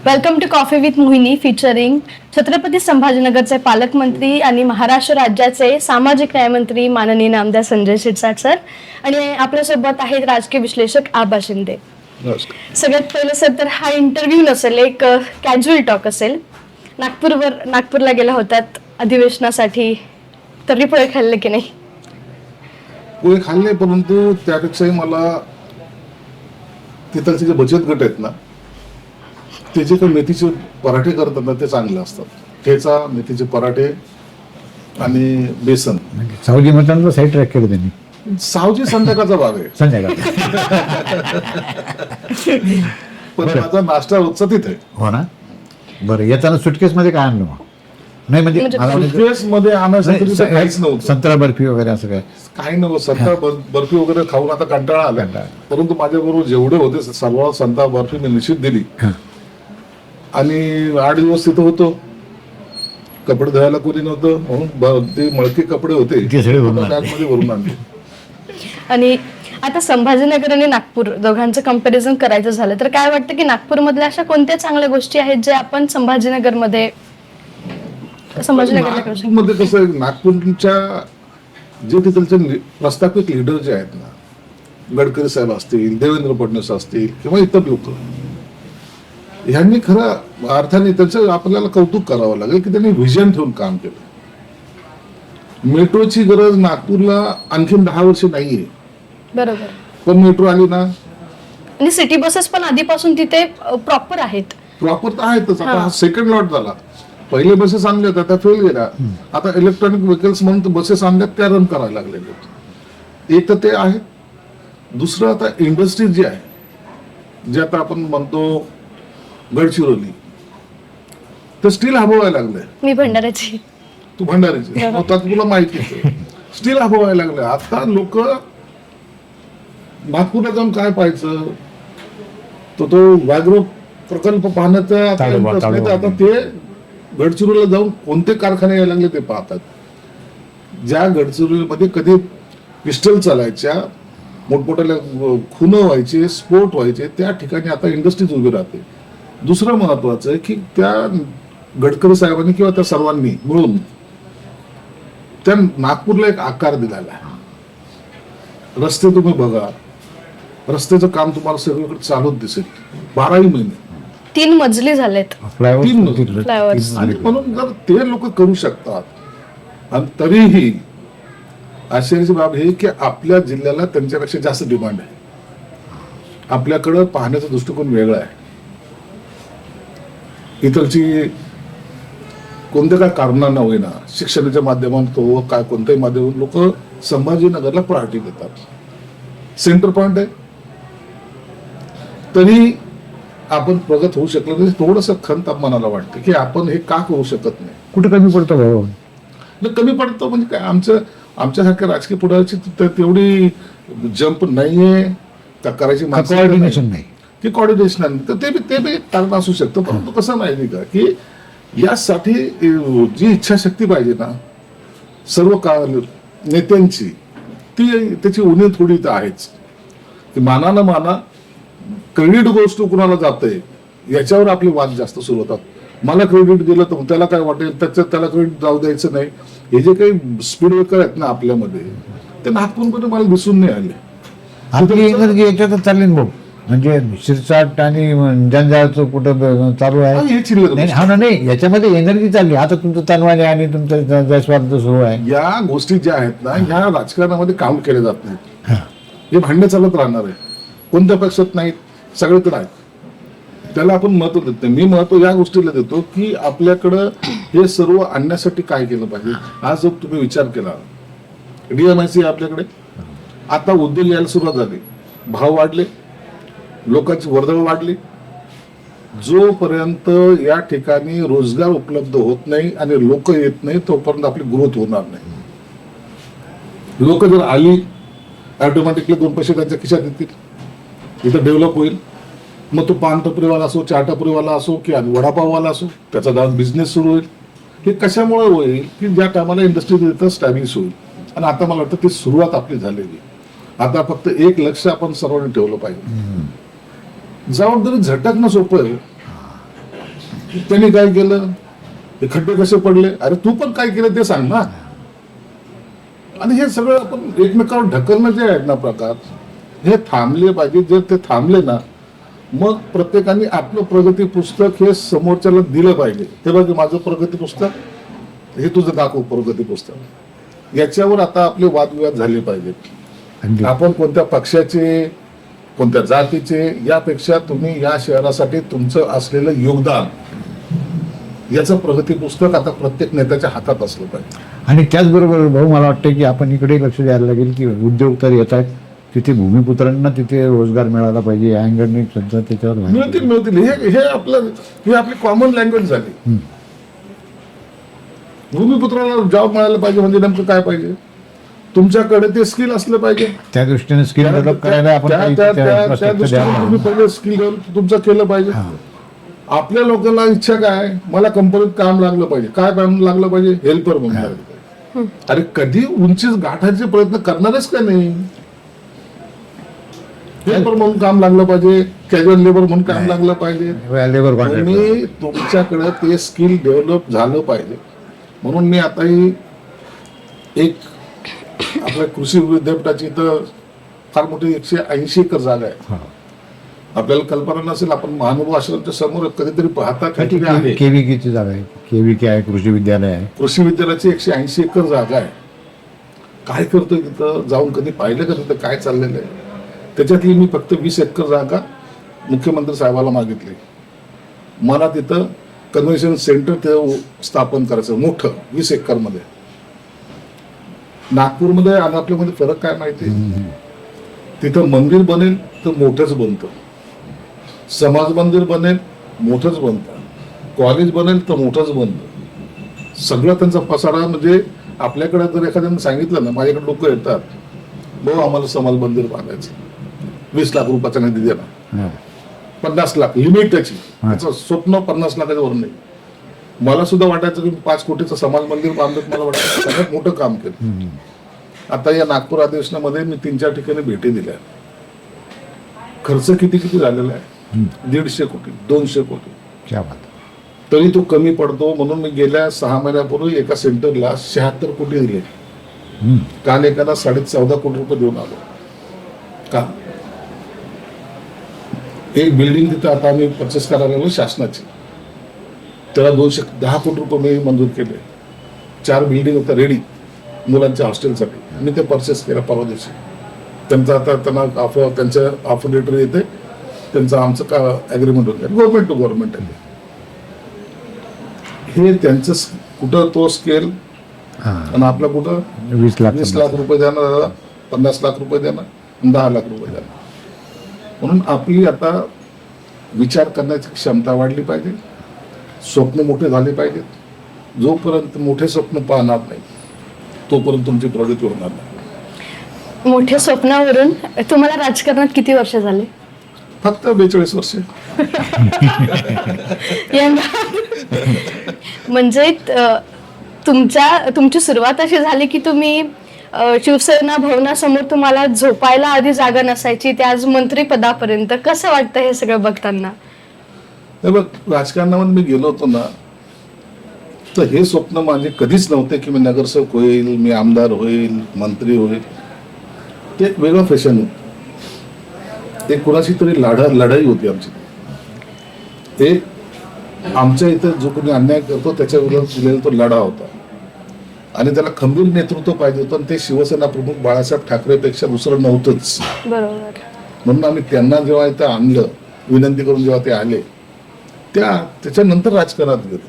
Welcome to coffee with Mohini featuring Chhatrapati संभाजीनगरचे पालकमंत्री आणि महाराष्ट्र राज्याचे सामाजिक न्यायमंत्री माननीय नामदार संजय शिरसाट सर आणि आपल्यासोबत आहेत राजकीय विश्लेषक आबा शिंदे. सगळ्यात पहिलं सर तर हा इंटरव्ह्यू नसेल, एक कॅज्युअल टॉक असेल. नागपूरला गेला होतात अधिवेशनासाठी, तरी पोहे खाल्ले की नाही? पोहे खाल्ले, परंतु त्यापेक्षाही मला तिथलचे जे बचत गट आहेत ना, ते जे काही मेथीचे पराठे करतात ना, ते चांगले असतात. ठेचा, मेथीचे पराठे आणि बेसन. सावजी मटण साईड ट्रॅक केलं त्यांनी. सावजी संध्याकाळचा भाग आहे, संध्याकाळ. पण माझा नाश्ता रोजचा तिथे. हो ना. बरं, येताना सुटकेस मध्ये काय आणलं मग? नाही म्हणजे सुटकेस मध्ये आणायसाठी तिथे काहीच नव्हतं. संत्रा बर्फी वगैरे असं काय? काही नव्हतं. संत्रा बर्फी वगैरे खाऊन आता कंटाळा आला. परंतु माझ्याबरोबर जेवढे होते सर्व संत्रा बर्फी मी निश्चित दिली. आणि 8 दिवस तिथं होतो. कपडे धुवायला कोणी नव्हतं म्हणून ते मळके कपडे होते ते सगळे भरून बॅगमध्ये भरून आणले. आणि आता संभाजीनगर आणि नागपूर दोघांचं कंपॅरिझन करायचं झालं तर काय वाटतं की नागपूरमधल्या अशा कोणत्या चांगल्या गोष्टी आहेत जे आपण संभाजीनगरमध्ये नागपूरमध्ये कसं आहे, नागपूरच्या जे तिथलचे प्रस्थापित लीडर जे आहेत ना, गडकरी साहेब असतील, देवेंद्र फडणवीस असतील किंवा इतर लोक, ह्यांनी खरं अर्थाने त्यांचं आपल्याला कौतुक करावं लागेल की त्यांनी व्हिजन ठेवून काम केलं. मेट्रोची गरज नागपूरला आणखीन 10 वर्ष नाहीये. बरोबर. पण मेट्रो आली ना, आणि सिटी बसेस पण आधीपासून तिथे प्रॉपर आहेत. प्रॉपर तर आहेतच. आता सेकंड लॉट झाला. पहिले बसेस आणल्या होत्या, त्या फेल गेल्या. आता इलेक्ट्रॉनिक व्हेकल्स म्हणून बसेस आणल्या, त्या रन करायला लागले. एक तर ते आहे. दुसरं आता इंडस्ट्री जी आहे, जे आता आपण म्हणतो गडचिरोली, तर स्टील हबवायला लागलंय. मी भंडाऱ्याची. तू भंडारीची, आता तुला माहिती आहे. स्टील हबवायला लागलंय. आता लोक नागपूरला जाऊन काय पाहायचं, तो व्याघ्र प्रकल्प पाहण्याचा आता ते गडचिरोलीला जाऊन कोणते कारखाने यायला लागले ते पाहतात. ज्या गडचिरोलीमध्ये कधी पिस्टल चालायच्या, मोठमोठ्या खुनं व्हायचे, स्फोट व्हायचे, त्या ठिकाणी आता इंडस्ट्रीज उभी राहते. दुसरं महत्वाचं आहे की त्या गडकरी साहेबांनी किंवा त्या सर्वांनी मिळून त्या नागपूरला एक आकार दिलेला आहे. रस्ते तुम्ही बघा, रस्त्याचं काम तुम्हाला सगळीकडे चालूच दिसेल 12ही महिने. 3 मजली झालेत फ्लायओव्हर्स. म्हणून जर ते लोक करू शकतात आणि तरीही आश्चर्याची बाब हे की आपल्या जिल्ह्याला त्यांच्यापेक्षा जास्त डिमांड आहे. आपल्याकडं पाहण्याचा दृष्टिकोन वेगळा आहे. इतरची कोणत्या काय कारणांना होईना, शिक्षणाच्या माध्यमातून काय कोणत्याही माध्यमातून लोक संभाजीनगरला प्रायोरिटी देतात. सेंटर पॉइंट आहे, तरी आपण प्रगत होऊ शकलो नाही. थोडस खंत मनाला वाटते की आपण हे का करू शकत नाही. कुठे कमी पडतो भाऊ? कमी पडतो म्हणजे काय, आमच्यासारख्या राजकीय पुढाऱ्याची तेवढी जंप नाहीये का करायची कोऑर्डिनेशन नाही, की कॉर्डिनेशन नाही. तर ते बी कारण असू शकतं. परंतु कसं माहिती का की यासाठी जी इच्छाशक्ती पाहिजे ना सर्व नेत्यांची, ती त्याची उणीव थोडी तर आहेच. की माना ना माना, क्रेडिट गोष्ट कुणाला जाते याच्यावर आपले वाद जास्त सुरू होतात. मला क्रेडिट दिलं तर त्याला काय वाटेल, त्याला क्रेडिट जाऊ द्यायचं नाही. हे जे काही स्पीड ब्रेकर आहेत ना आपल्यामध्ये, ते नागपूरमध्ये मला दिसून नाही आले. आपली एनर्जी याच्यातच चालली ना भाऊ. म्हणजे शिरसाट आणि जंजाळचं कुठं चालू आहे. हा ना, नाही याच्यामध्ये एनर्जी चालली. आता तुमचं तनवाने आणि तुमचं जयस्वाल सुरू आहे. या गोष्टी ज्या आहेत ना, ह्या राजकारणामध्ये काउंट केले जात नाहीत. हे भांडण चालत राहणार आहे. कोणत्या पक्षात नाहीत, सगळीकडे आहेत. त्याला आपण महत्व देत नाही. मी महत्व या गोष्टीला देतो की आपल्याकडं हे सर्व आणण्यासाठी काय केलं पाहिजे. आज जर तुम्ही विचार केला, DMIC आपल्याकडे आता उद्योग यायला सुरुवात झाली, भाव वाढले, लोकांची वर्दळ वाढली. जोपर्यंत या ठिकाणी रोजगार उपलब्ध होत नाही आणि लोक येत नाही, तोपर्यंत आपली ग्रोथ होणार नाही. लोक जर आली, ऑटोमॅटिकली 2 पैसे त्यांच्या खिशात येतील, इथं डेव्हलप होईल. मग तो पान टपरीवाला असो, चहा टपरीवाला असो की वडापाववाला असो, त्याचा जाऊन बिझनेस सुरू होईल. हे कशामुळे होईल की ज्या टायमाला इंडस्ट्री स्टॅब्लिश होईल. आणि आता मला वाटतं ती सुरुवात आपली झालेली. आता फक्त एक लक्ष आपण सर्वांनी ठेवलं पाहिजे. जबाबदारी झटकणं सोपं आहे, त्यांनी काय केलं, हे खड्डे कसे पडले, अरे तू पण काय केलं ते सांग ना. आणि हे सगळं आपण एकमेकावर ढकलणं जे आहे ना प्रकार, हे थांबले पाहिजे. जर ते थांबले ना, मग प्रत्येकाने आपलं प्रगती पुस्तक हे समोरच्याला दिलं पाहिजे. हे बघ माझं प्रगती पुस्तक, हे तुझं दाखव प्रगती पुस्तक. याच्यावर आता आपले वादविवाद झाले पाहिजेत. आपण कोणत्या पक्षाचे, कोणत्या जातीचे, यापेक्षा तुम्ही या शहरासाठी तुमचं असलेलं योगदान, याचं प्रगती पुस्तक आता प्रत्येक नेत्याच्या हातात असलं पाहिजे. आणि त्याचबरोबर भाऊ मला वाटतं की आपण इकडे लक्ष द्यायला लागेल की उद्योग तर येत आहेत, तिथे भूमिपुत्रांना तिथे रोजगार मिळाला पाहिजे. या अँगलने सध्या त्याच्यावर मिळतील. हे आपली कॉमन लँग्वेज झाली. भूमिपुत्राला जॉब मिळायला पाहिजे म्हणजे नेमकं काय पाहिजे, तुमच्याकडे ते स्किल असलं पाहिजे. त्या दृष्टीने स्किल डेव्हलप करायला आपण त्या दृष्टीने तुम्ही पहिले स्किल डेव्हलप तुमचं केलं पाहिजे. आपल्या लोकांना इच्छा काय, मला कंपनीत काम लागलं पाहिजे. काय काम लागलं पाहिजे, हेल्पर म्हणून लागलं पाहिजे. अरे कधी उंचीच गाठायचे प्रयत्न करणारच का नाही. हेल्पर म्हणून काम लागलं पाहिजे, कॅज्युअल लेबर म्हणून काम लागलं पाहिजे. लेबर तुम्ही तुमच्याकडे ते स्किल डेव्हलप झालं पाहिजे. म्हणून मी आताही एक आपल्या कृषी विद्यापीठाची तर फार मोठी 180 एकर जागा आहे. आपल्याला कल्पना नसेल, आपण महानुभव आश्रमच्या समोर कधीतरी पाहता केव्हीकेची जागा आहे, केव्हीके आहे, कृषी विद्यालय आहे. कृषी विद्यालयाची 180 एकर जागा आहे. काय करतोय तिथं जाऊन कधी पाहिलं का तिथं काय चाललेलं आहे. त्याच्यातली मी फक्त 20 एकर जागा मुख्यमंत्री साहेबाला मागितली. मला तिथं कन्व्हेन्शन सेंटर ते स्थापन करायचं मोठं 20 एकर मध्ये. नागपूरमध्ये आणि आपल्यामध्ये फरक काय माहिती, तिथं मंदिर बनेल तर मोठंच बनतं, समाज मंदिर बनेल मोठंच बनतं, कॉलेज बनेल तर मोठंच बनतं. सगळं त्यांचा पसारा. म्हणजे आपल्याकडे जर एखाद्याने सांगितलं ना, माझ्याकडे लोक येतात, भाऊ आम्हाला समाज मंदिर बांधायचं, 20 लाख रुपयाचा निधी देणार, 50 लाख लिमिट त्याची, त्याचं स्वप्न 50 लाखाच्या वर नाही. मला सुद्धा वाटायचं की 5 कोटीचं समाज मंदिर बांधत, मला वाटायचं सगळ्यात मोठं काम केलं. आता या नागपूर अधिवेशनामध्ये मी 3-4 ठिकाणी भेटी दिल्या. खर्च किती झालेला आहे, 150 कोटी 200 कोटी. तरी तो कमी पडतो. म्हणून मी गेल्या 6 महिन्यापूर्वी एका सेंटरला 76 कोटी दिले. काल एकाला 14.5 कोटी रुपये देऊन आलो. का एक बिल्डिंग तिथं आता आम्ही परचेस करायला लागलो शासनाची, त्याला 210 कोटी रुपये मी मंजूर केले. 4 बिल्डिंग होत्या रेडी मुलांच्या हॉस्टेलसाठी. मी ते परचेस केलं परवा दिवशी. त्यांचा आता त्यांना त्यांच्या ऑफर लेटर येते, त्यांचं आमचं का ॲग्रीमेंट होतं, गव्हर्नमेंट टू गव्हर्नमेंट आहे. हे त्यांचं कुठं तो स्केल आणि आपला कुठं 20 लाख रुपये देणार, 50 लाख रुपये देणार, 10 लाख रुपये देणार. म्हणून आपली आता विचार करण्याची क्षमता वाढली पाहिजे. स्वप्न मोठे झाले पाहिजेत. जोपर्यंत मोठे स्वप्न पाहणार नाही तोपर्यंत तुमची प्रगती होणार नाही. मोठ्या स्वप्नावरून तुम्हाला राजकारणात किती वर्ष झाले? फक्त 42 वर्ष. म्हणजे तुमची सुरुवात अशी झाली की तुम्ही शिवसेना भवनासमोर तुम्हाला झोपायला आधी जागा नसायची, ते आज मंत्री पदापर्यंत. कसं वाटतं हे सगळं बघताना? बघ, राजकारणामध्ये मी गेलो होतो ना, तर हे स्वप्न माझे कधीच नव्हते की मी नगरसेवक होईल, मी आमदार होईल, मंत्री होईल. ते एक वेगळं फॅशन होतं. ते कोणाशी तरी लढाई होती आमची. ते आमच्या इथं जो कोणी अन्याय करतो त्याच्या विरोधात दिलेला तो लढा होता. आणि त्याला खंबीर नेतृत्व पाहिजे होतं. आणि ते शिवसेना प्रमुख बाळासाहेब ठाकरेपेक्षा दुसरं नव्हतंच. बरोबर. म्हणून आम्ही त्यांना जेव्हा इथं आणलं, विनंती करून जेव्हा ते आले, त्याच्यानंतर राजकारणात गेलो.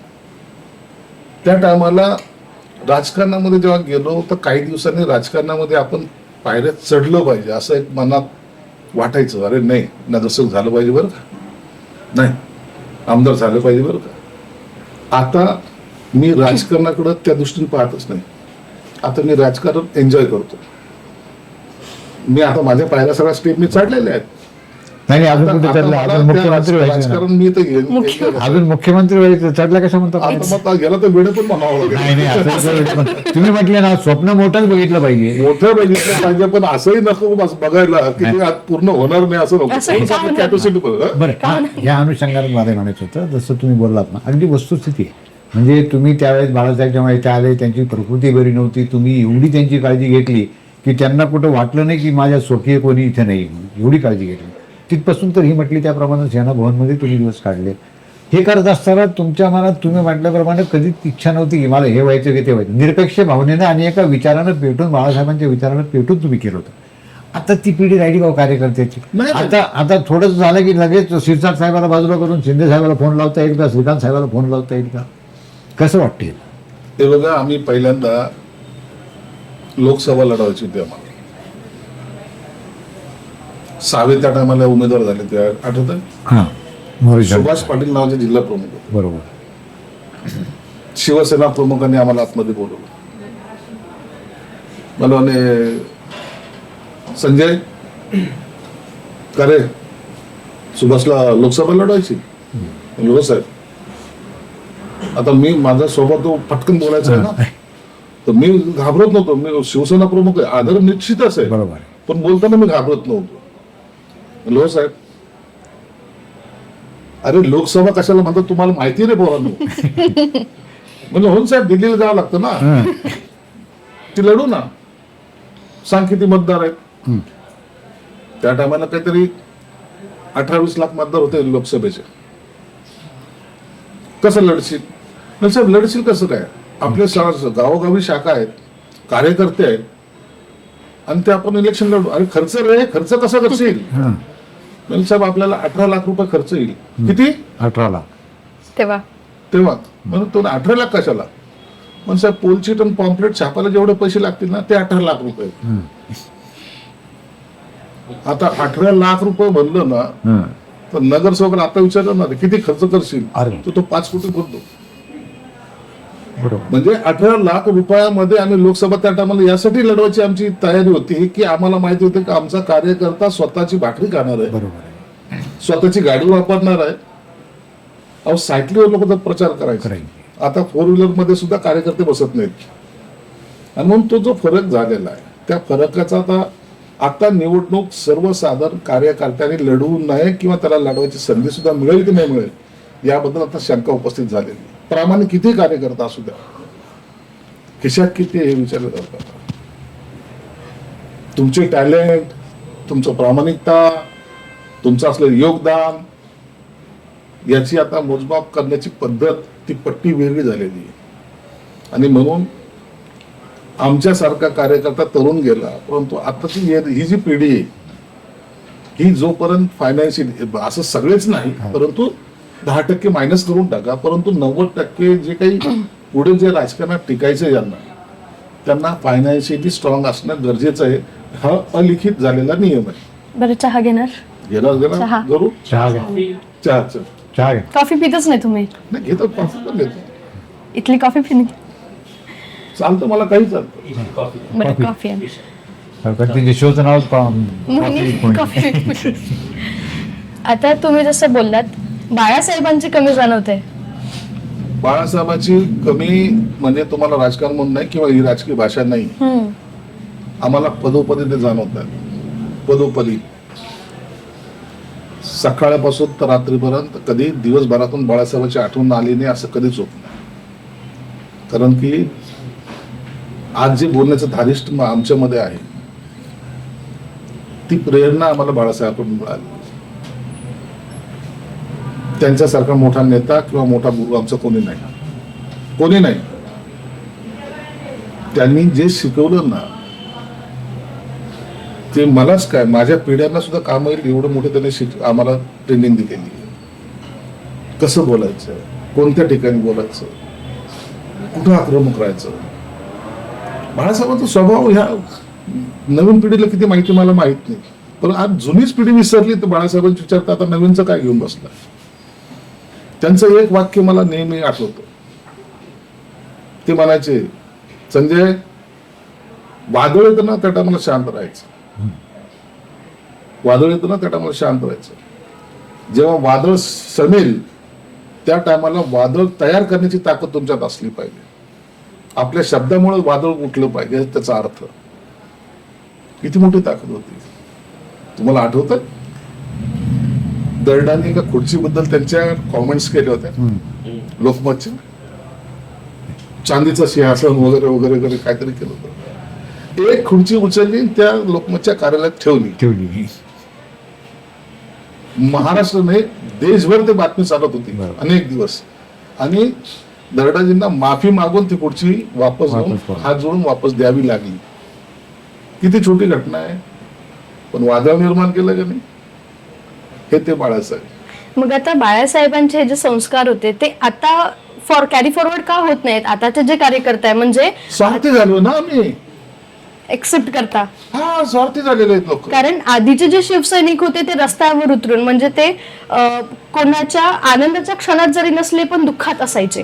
त्या टायमाला राजकारणामध्ये जेव्हा गेलो तर काही दिवसांनी राजकारणामध्ये आपण पायऱ्यात चढलं पाहिजे असं एक मनात वाटायचं. अरे नाही, नगरसेवक झालं पाहिजे बरं का, नाही आमदार झालं पाहिजे बरं का. आता मी राजकारणाकडे त्या दृष्टीने पाहतच नाही. आता मी राजकारण एन्जॉय करतो. मी आता माझ्या पायऱ्या सगळ्या स्टेप मी चढलेल्या आहेत. नाही अजून आता- कुठे आता चढला मला अजून त्या मुख्यमंत्री व्हायचं ना. राजकारण मी तर घेईन. अजून मुख्यमंत्री व्हायचं चढला कसं म्हणता आता मग गेला तर वेळ पण म्हणावं लागेल. नाही असं तुम्ही म्हटले ना स्वप्न मोठंच बघितलं पाहिजे. मोठं बघितलं पाहिजे पण असंही नको बस बघायला की ते आज पूर्ण होणार नाही असं असंही का नको होणार? कॅपॅसिटी बघ. बरं या अनुषंगाने मला म्हणायचं होतं जसं तुम्ही बोललात ना अगदी वस्तुस्थिती आहे. म्हणजे तुम्ही त्यावेळेस बाळासाहेब जेव्हा इथे आले त्यांची प्रकृती बरी नव्हती, तुम्ही एवढी त्यांची काळजी घेतली की त्यांना कुठं वाटलं नाही की माझ्या स्वकीय कोणी इथे नाही, एवढी काळजी घेतली. तिथपासून तर ही म्हटली त्याप्रमाणे सेनाभवनमध्ये तुम्ही दिवस काढले. हे करत असताना तुमच्या मनात तुम्ही म्हटल्याप्रमाणे कधीच इच्छा नव्हती की मला हे व्हायचं की ते व्हायचं. निरपेक्ष भावनेनं आणि एका विचारानं पेटून बाळासाहेबांच्या विचारानं पेटून तुम्ही केलं होतं. आता ती पिढी राहिली का हो कार्यकर्त्याची? नाही. आता थोडंसं झालं की लगेच शिरसाट साहेबाला बाजूला करून शिंदे साहेबाला फोन लावता येईल का, श्रीकांत साहेबाला फोन लावता येईल का, कसं वाटते? ते बघा आम्ही पहिल्यांदा लोकसभा लढवायची होती आम्हाला. सावे त्या टायमाला उमेदवार झाले ते आठवतं. हां मोरे साहेब. सुभाष पाटील नावाचे जिल्हा प्रमुख होते. बरोबर. शिवसेना प्रमुखांनी आम्हाला आतमध्ये बोलवलं. मला म्हणे संजय का रे सुभाषला लोकसभा लढवायची? म्हणलं, हो साहेब. आता मी माझा स्वभाव तो पटकन बोलायचा आहे ना, तर मी घाबरत नव्हतो. मी शिवसेना प्रमुख आहे, आदर निश्चितच आहे, बरोबर आहे. पण बोलताना मी घाबरत नव्हतो. म्हणलं, हो साहेब. अरे लोकसभा कशाला म्हणतात तुम्हाला माहिती रे पोरांनो. म्हणजे हो साहेब दिल्लीला जावं लागतं ना, हां. ती लढू ना, सांग किती मतदार आहेत. त्या टायमाला काहीतरी 18-20 लाख मतदार होते लोकसभेचे. कसं लढशील? नाही साहेब लढशील कसं काय? आपल्या गावोगावी शाखा आहेत, कार्यकर्ते आहेत आणि ते आपण इलेक्शन लढू. अरे खर्च रे, खर्च कसा करशील? हां. म्हणजे साहेब आपल्याला 18 लाख रुपये खर्च येईल. किती? 18 लाख. तेव्हा तेव्हा म्हणून तो 18 लाख कशाला? पण साहेब पोलचीट आणि पॉम्पलेट छापायला जेवढे पैसे लागतील ना ते 18 लाख रुपये. आता 18 लाख रुपये म्हणलं ना हां. तर नगरसेवकाला आता विचारलं ना किती खर्च करशील, अरे. तर तो 5 कोटी भरतो. बरोबर. म्हणजे 18 लाख रुपयामध्ये आम्ही लोकसभा त्या टायमाला यासाठी लढवायची आमची तयारी होती की आम्हाला माहिती होतं की आमचा कार्यकर्ता स्वतःची भाकरी खाणार आहे, बरोबर आहे. स्वतःची गाडी वापरणार आहे. अहो सायकलीवर लोक तर प्रचार करायचे. करायचे. आता 4 व्हीलर मध्ये सुद्धा कार्यकर्ते बसत नाहीत. आणि म्हणून तो जो फरक झालेला आहे त्या फरकाचा आता निवडणूक सर्वसाधारण कार्यकर्त्यांनी लढवू नये किंवा त्याला लढवायची संधी सुद्धा मिळेल की नाही मिळेल याबद्दल आता शंका उपस्थित झालेली आहे. प्रामाणिक किती कार्यकर्ता असू द्या, खिशात किती हे विचारलं जातं. तुमचे टॅलेंट, तुमचं प्रामाणिकता, तुमचं असलेलं योगदान याची आता मोजमाप करण्याची पद्धत ती पट्टी वेगळी झालेली आहे. आणि म्हणून आमच्यासारखा कार्यकर्ता तरुण गेला, परंतु आताची ही जी पिढी आहे ही जोपर्यंत फायनान्शियल असं सगळेच नाही परंतु 10% मायनस करून टाका, परंतु 90% जे काही पुढे जे राजकारणात टिकायचं यांना त्यांना फायनान्शियली स्ट्रॉंग असणं गरजेचं आहे. हा अलिखित झालेला नियम आहे. बरं चहा घेणार? घेणार चहा. करू चहा घ्या. चहा घ्या. कॉफी पितच नाही तुम्ही? नाही घेतो, कॉफी पण घेतो. इथली कॉफी पिणे? चालतं, मला काही चालतं. बरं कॉफी आहे. तिचे शोचं नाव कॉफी. आता तुम्ही जसं बोललात बाळासाहेबांची कमी जाणवते. बाळासाहेबांची कमी म्हणजे तुम्हाला राजकारण म्हणून नाही किंवा ही राजकीय भाषा नाही, आम्हाला पदोपदी ते जाणवत आहेत. पदोपदी सकाळपासून तर रात्रीपर्यंत कधी दिवसभरातून बाळासाहेबांची आठवण आली नाही असं कधीच होत नाही. कारण की आज जे बोलण्याचं धारिष्ट आमच्यामध्ये आहे ती प्रेरणा आम्हाला बाळासाहेबांकडून मिळाली. त्यांच्यासारखा मोठा नेता किंवा मोठा गुरु आमचा कोणी नाही, कोणी नाही. त्यांनी जे शिकवलं ना ते मलाच काय माझ्या पिढ्यांना सुद्धा काम येईल एवढं मोठं त्यांनी आम्हाला ट्रेनिंग दिलेली. कसं बोलायचं, कोणत्या ठिकाणी बोलायचं, कुठं आक्रमक राहायचं. बाळासाहेबांचा स्वभाव ह्या नवीन पिढीला किती माहिती मला माहित नाही, पण आज जुनीच पिढी विसरली तर बाळासाहेबांची विचारता आता नवीनचं काय घेऊन बसला. त्यांचं एक वाक्य मला नेहमी आठवतं. ते म्हणायचे, संजय वादळ येतं ना त्या टायमाला शांत राहायचं, वादळ येतं ना त्या टायमाला शांत राहायचं. जेव्हा वादळ समेल त्या टायमाला वादळ तयार करण्याची ताकद तुमच्यात असली पाहिजे. आपल्या शब्दामुळे वादळ उठलं पाहिजे त्याचा अर्थ. किती मोठी ताकद होती तुम्हाला आठवतं? दर्डाने एका खुर्चीबद्दल त्यांच्या कॉमेंट्स केल्या होत्या लोकमतच्या, चांदीचं सिंहासन वगैरे वगैरे वगैरे काहीतरी केलं होतं. एक खुर्ची उचलली त्या लोकमतच्या कार्यालयात ठेवली. महाराष्ट्राने देशभर ते बातमी चालत होती अनेक दिवस, आणि दर्डाजींना माफी मागून ती खुर्ची वापस घेऊन हात जोडून वापस द्यावी लागली. किती छोटी घटना आहे, पण वादळ निर्माण केलं का नाही हे ते बाळासाहेब. मग आता बाळासाहेबांचे हे जे संस्कार होते ते आता कॅरी फॉरवर्ड का होत नाहीत? आताचे जे कार्यकर्ते आहे म्हणजे स्वार्थी झालो ना आम्ही, एक्सेप्ट करता. हा स्वार्थी झालेले आहेत लोक. कारण आधीचे जे शिवसैनिक होते ते रस्त्यावर उतरून म्हणजे ते कोणाच्या आनंदाच्या क्षणात जरी नसले पण दुःखात असायचे.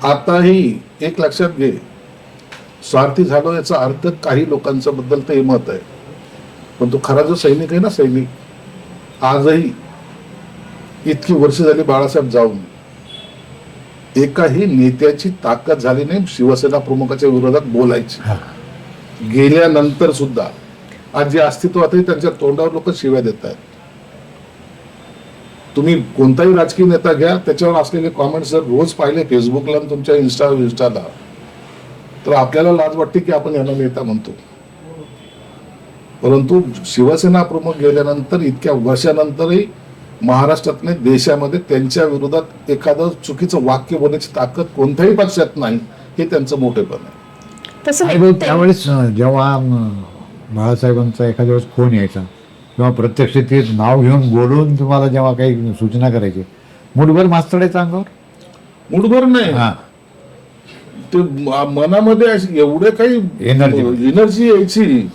आताही एक लक्षात घे, स्वार्थी झालो याचा अर्थ काही लोकांच्या बद्दल ते मत आहे, पण तो खरा जो सैनिक आहे ना, सैनिक आजही इतकी वर्ष झाली बाळासाहेब जाऊन एकाही नेत्याची ताकद झाली नाही शिवसेना प्रमुखाच्या विरोधात बोलायची. गेल्यानंतर सुद्धा आज जे अस्तित्वातही त्यांच्या तोंडावर लोक शिव्या देत आहेत. तुम्ही कोणताही राजकीय नेता घ्या, त्याच्यावर असलेले कॉमेंट्स जर रोज पाहिले फेसबुकला आणि तुमच्या इंस्टाला, तर आपल्याला लाज वाटते की आपण यांना नेता म्हणतो. परंतु शिवसेना प्रमुख गेल्यानंतर इतक्या वर्षानंतरही महाराष्ट्रात नाही देशामध्ये त्यांच्या विरोधात एखादं चुकीचं वाक्य बोलण्याची ताकद कोणत्याही पक्षात नाही. हे त्यांचं मोठेपण आहे. तसं आणि भाऊ, त्यावेळेस जेव्हा बाळासाहेबांचा एखाद्या वेळेस फोन यायचा किंवा प्रत्यक्ष ते नाव घेऊन बोलून तुम्हाला जेव्हा काही सूचना करायची, मुठभर मास्तडायचं अंगावर? मुठभर नाही, हा, ते मनामध्ये अशी एवढे काही एनर्जी यायची.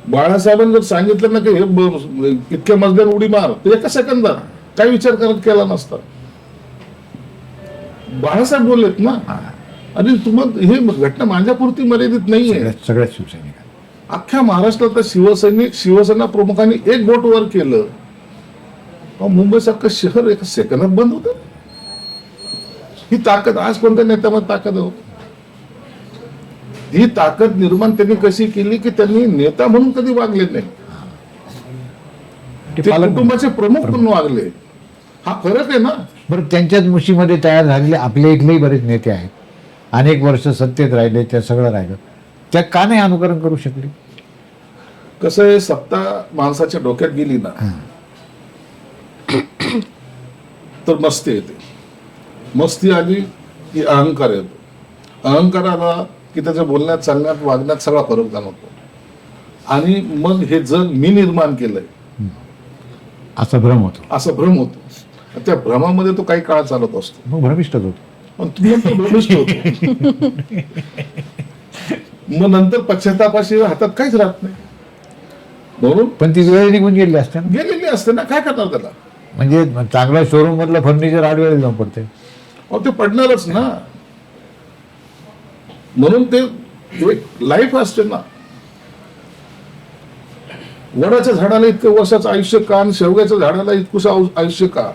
बाळासाहेबांनी जर सांगितलं ना की हे इतक्या मजल्यावर उडी मार, तर एका सेकंदात काही विचार करत केला नसता. बाळासाहेब बोललेत ना. आणि तुम्हाला हे घटना माझ्यापुरती मर्यादित नाहीये, सगळ्याच शिवसैनिक अख्ख्या महाराष्ट्रातल्या शिवसैनिक शिवसेना प्रमुखांनी एक बोट वर केलं, मुंबई सारखं शहर एका सेकंदात बंद होतं. ही ताकद आज कोणत्या नेत्यामध्ये ताकद आहे? ही ताकद निर्माण त्यांनी कशी केली की त्यांनी नेता म्हणून कधी वागले नाही, ते कुटुंबाचे प्रमुख म्हणून वागले. हा फरक आहे ना. बरं, त्यांच्याच मुशीमध्ये तयार झालेले आपल्या इथलेही बरेच नेते आहेत, अनेक वर्ष सत्तेत राहिले, त्या सगळं राहिलं, त्या का नाही अनुकरण करू शकले? कसं आहे, सत्ता माणसाच्या डोक्यात गेली ना तर मस्ती येते. मस्ती आली की अहंकार येतो. अहंकार आला की त्याच्या बोलण्यात, चालण्यात, वागण्यात सगळा फरक जाणवतो. आणि मग हे जग मी निर्माण केलंय असा भ्रम होतो. त्या भ्रमामध्ये तो काही काळ चालत असतो, मग भ्रमिष्ठच होतो. पण तुम्ही नंतर भ्रमिष्ठ होतो. मग नंतर पश्चातापाशी हातात काहीच राहत नाही. म्हणून पण ती वेळ निघून गेली असते ना, गेलेली असते ना, काय करणार त्याला? म्हणजे चांगल्या शोरूम मधलं फर्निचर आडवेळेला जाऊन पडते. अहो ते पडणारच ना. म्हणून ते एक लाईफ असते ना. वडाच्या झाडाला इतकं वर्षाचं आयुष्य का आणि शेवग्याच्या झाडाला इतकंसं आयुष्य का?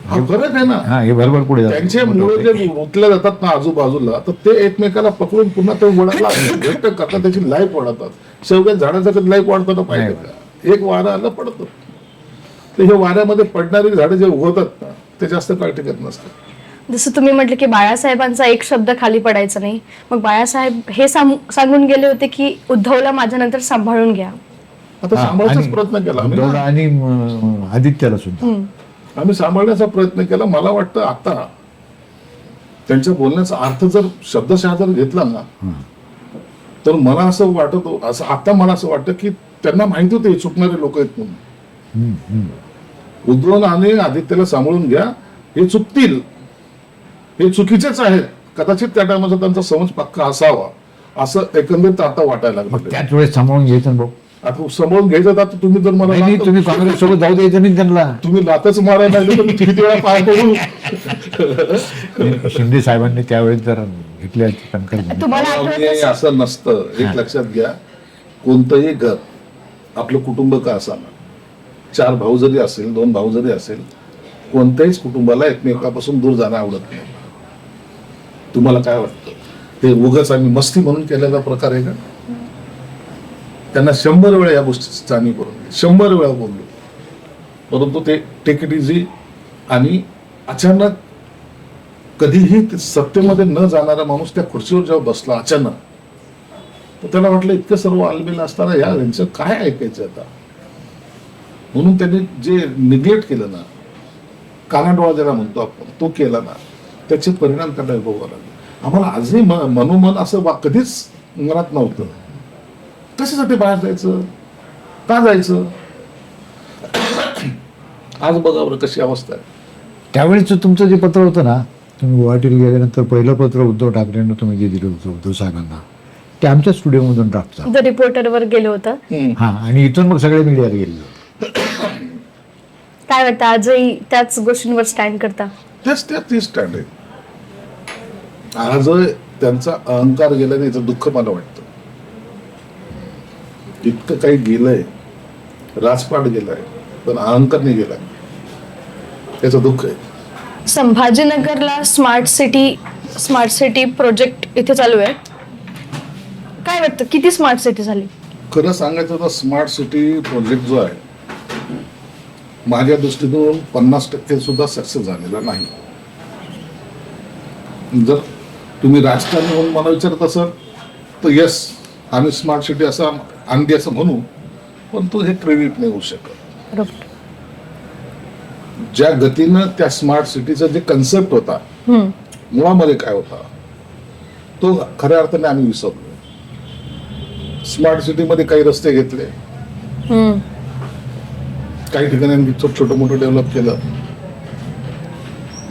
हा फरक आहे ना. हा, हे बरोबर पुढे जातं. त्यांचे मुळे जे उठले जातात ना आजूबाजूला, तर ते एकमेकाला पकडून पुन्हा ते वडाला घट्ट करतात, त्याची लाईफ वाढतात. शेवग्याच्या झाडाचं कधी लाईफ वाढतं पाहिजे का? एक वारा आलं पडतं. तर हे वाऱ्यामध्ये पडणारी झाडं जे उगवतात ना, ते जास्त काळ टिकत नसतात. जसं तुम्ही म्हटलं की बाळासाहेबांचा एक शब्द खाली पडायचा नाही, मग बाळासाहेब हे सांगून गेले होते की उद्धवला माझ्यानंतर सांभाळून घ्या. आता सांभाळायचाच प्रयत्न केला आम्ही ना. आणि आदित्यला सुद्धा आम्ही सांभाळण्याचा प्रयत्न केला. मला वाटतं आता त्यांच्या बोलण्याचा अर्थ जर शब्दशः जर घेतला ना, तर मला असं वाटत, असं आता मला असं वाटतं की त्यांना माहिती होते हे चुकणारे लोक आहेत म्हणून. उद्धव आणि आदित्यला सांभाळून घ्या, हे चुकतील, हे चुकीचेच आहेत, कदाचित त्या टायमाचा त्यांचा समज पक्का असावा, असं एकंदरीत आता वाटायला लागलं. त्याच वेळेस सांभाळून घ्यायचं ना भाऊ. आता समोरून घ्यायचं. आता तुम्ही जर मला नाही, तुम्ही काँग्रेस सोबत जाऊ द्यायचं नाही त्यांना. तुम्ही लातच मारायला लागले तर मी किती वेळा पाय पडू. शिंदे साहेबांनी त्यावेळेस जर घेतल्या तुम्हाला आठवत असं नसतं. एक लक्षात घ्या, कोणतंही घर आपलं कुटुंब का असावं, 4 भाऊ जरी असेल, 2 भाऊ जरी असेल, कोणत्याहीच कुटुंबाला एकमेकापासून दूर जाणं आवडत नाही. तुम्हाला काय वाटतं? ते उगाच आम्ही मस्ती म्हणून केलेला प्रकार आहे का? त्यांना 100 वेळा या गोष्टीची जाणीव करून दिली, 100 वेळा बोललो, परंतु ते टेक इट इझी. आणि अचानक कधीही ते सत्तेमध्ये न जाणारा माणूस त्या खुर्चीवर जेव्हा बसला अचानक, तर त्याला वाटलं इतकं सर्व आलबेल असताना यांचं काय ऐकायचं आता. म्हणून त्यांनी जे निग्लेक्ट केलं ना, कानाडोळा ज्याला म्हणतो आपण, तो केला ना, त्याचे परिणाम त्यांना भोगावे लागले. आम्हाला आजही मनोमन असं कधीच मनात नव्हतं, कशासाठी बाहेर जायचं, का जायचं. आज बघा बरं कशी अवस्था आहे. त्यावेळेच तुमचं जे पत्र होतं ना, तुम्ही गुवाहाटीला गेल्यानंतर पहिलं पत्र उद्धव ठाकरेंना तुम्ही जे दिलं होतं उद्धव साहेबांना, ते आमच्या स्टुडिओमधून ड्राफ्ट झालं. द रिपोर्टरवर गेलं होतं. हा, आणि इथून मग सगळे मीडियाला गेले. काय वाटतं आजही त्याच गोष्टींवर स्टँड करता? ती स्टँड आहे. आज त्यांचा अहंकार गेल्याने याचं दुःख मला वाटतं. इतकं काही गेलंय, राजपाट गेलाय, पण अहंकार नाही गेलाय, याचं दुःख आहे. संभाजीनगरला स्मार्ट सिटी प्रोजेक्ट इथे चालू आहे. काय वाटतं किती स्मार्ट सिटी झाली? खरं सांगायचं तर स्मार्ट सिटी प्रोजेक्ट जो आहे, माझ्या दृष्टीतून 50% सुद्धा सक्सेस झालेला नाही. जर तुम्ही राजकारणी म्हणून मला विचारत असाल तर येस, आम्ही स्मार्ट सिटी असं आणली असं म्हणू, पण तो हे क्रेडिट नाही होऊ शकत. बरोबर. ज्या गतीनं त्या स्मार्ट सिटीचा जे कन्सेप्ट होता, मुळामध्ये काय होता, तो खऱ्या अर्थाने आम्ही विसरलो. स्मार्ट सिटीमध्ये काही रस्ते घेतले, काही ठिकाणी छोटं मोठं डेव्हलप केलं.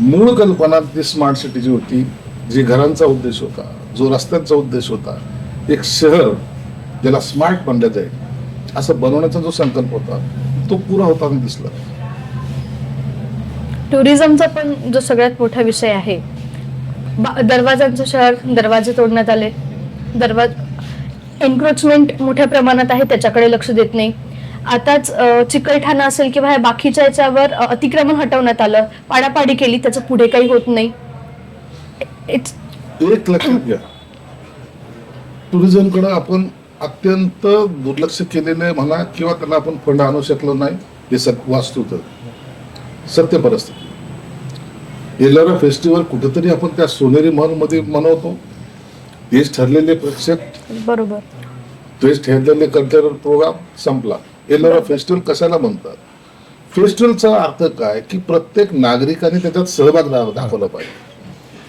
मूळ कल्पना जी स्मार्ट सिटीची होती, जी घरांचा उद्देश होता, जो रस्त्यांचा उद्देश होता, एक शहर ज्याला स्मार्ट म्हणलं जाईल असं बनवण्याचा जो संकल्प होता, तो पुरा होताना दिसला. टुरिझमचा पण जो सगळ्यात मोठा विषय आहे, दरवाजांचं शहर, दरवाजे तोडण्यात आले, एन्क्रोचमेंट मोठ्या प्रमाणात आहे, त्याच्याकडे लक्ष देत नाही. आताच चिकलठाणा असेल किंवा ह्या बाकीच्या याच्यावर अतिक्रमण हटवण्यात आलं, पाडापाडी केली, त्याचं पुढे काही होत नाही. एक लक्षात घ्या, टुरिझमकडे आपण अत्यंत दुर्लक्ष केलेलं म्हणा किंवा त्याला आपण फंड आणू शकलो नाही, हे वास्तविक सत्य परिस्थिती. येलोरा फेस्टिवल कुठेतरी आपण त्या सोनेरी महल मध्ये मनवतो. तेच ठरलेले प्रेक्षक, बरोबर, तेच ठरलेले कल्चरल प्रोग्राम संपला. येलोरा फेस्टिवल कशाला म्हणतात? फेस्टिवलचा अर्थ काय की प्रत्येक नागरिकाने त्याच्यात सहभाग दाखवला पाहिजे,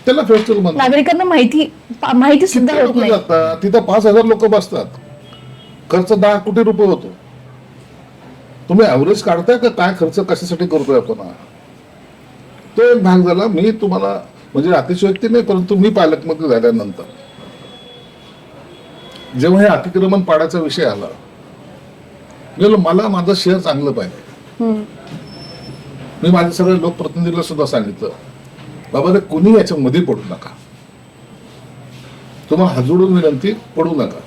त्याला फेस्टिवल म्हणतात. नागरिकांना माहिती सुद्धा होत नाही. तिथं 5,000 लोक बसतात, खर्च 10 कोटी रुपये होतो. तुम्ही ऍव्हरेज काढताय का काय खर्च कशासाठी करतोय आपण? तो एक भाग झाला. मी तुम्हाला म्हणजे अतिशयोक्ती नाही, परंतु मी पालकमंत्री झाल्यानंतर जेव्हा हे अतिक्रमण पाडायचा विषय आला, मला माझं शहर चांगलं पाहिजे. मी माझ्या सगळ्या लोकप्रतिनिधीला सुद्धा सांगितलं, बाबा ते कोणी याच्यामध्ये पडू नका, तुम्हाला हातजोडून विनंती, पडू नका.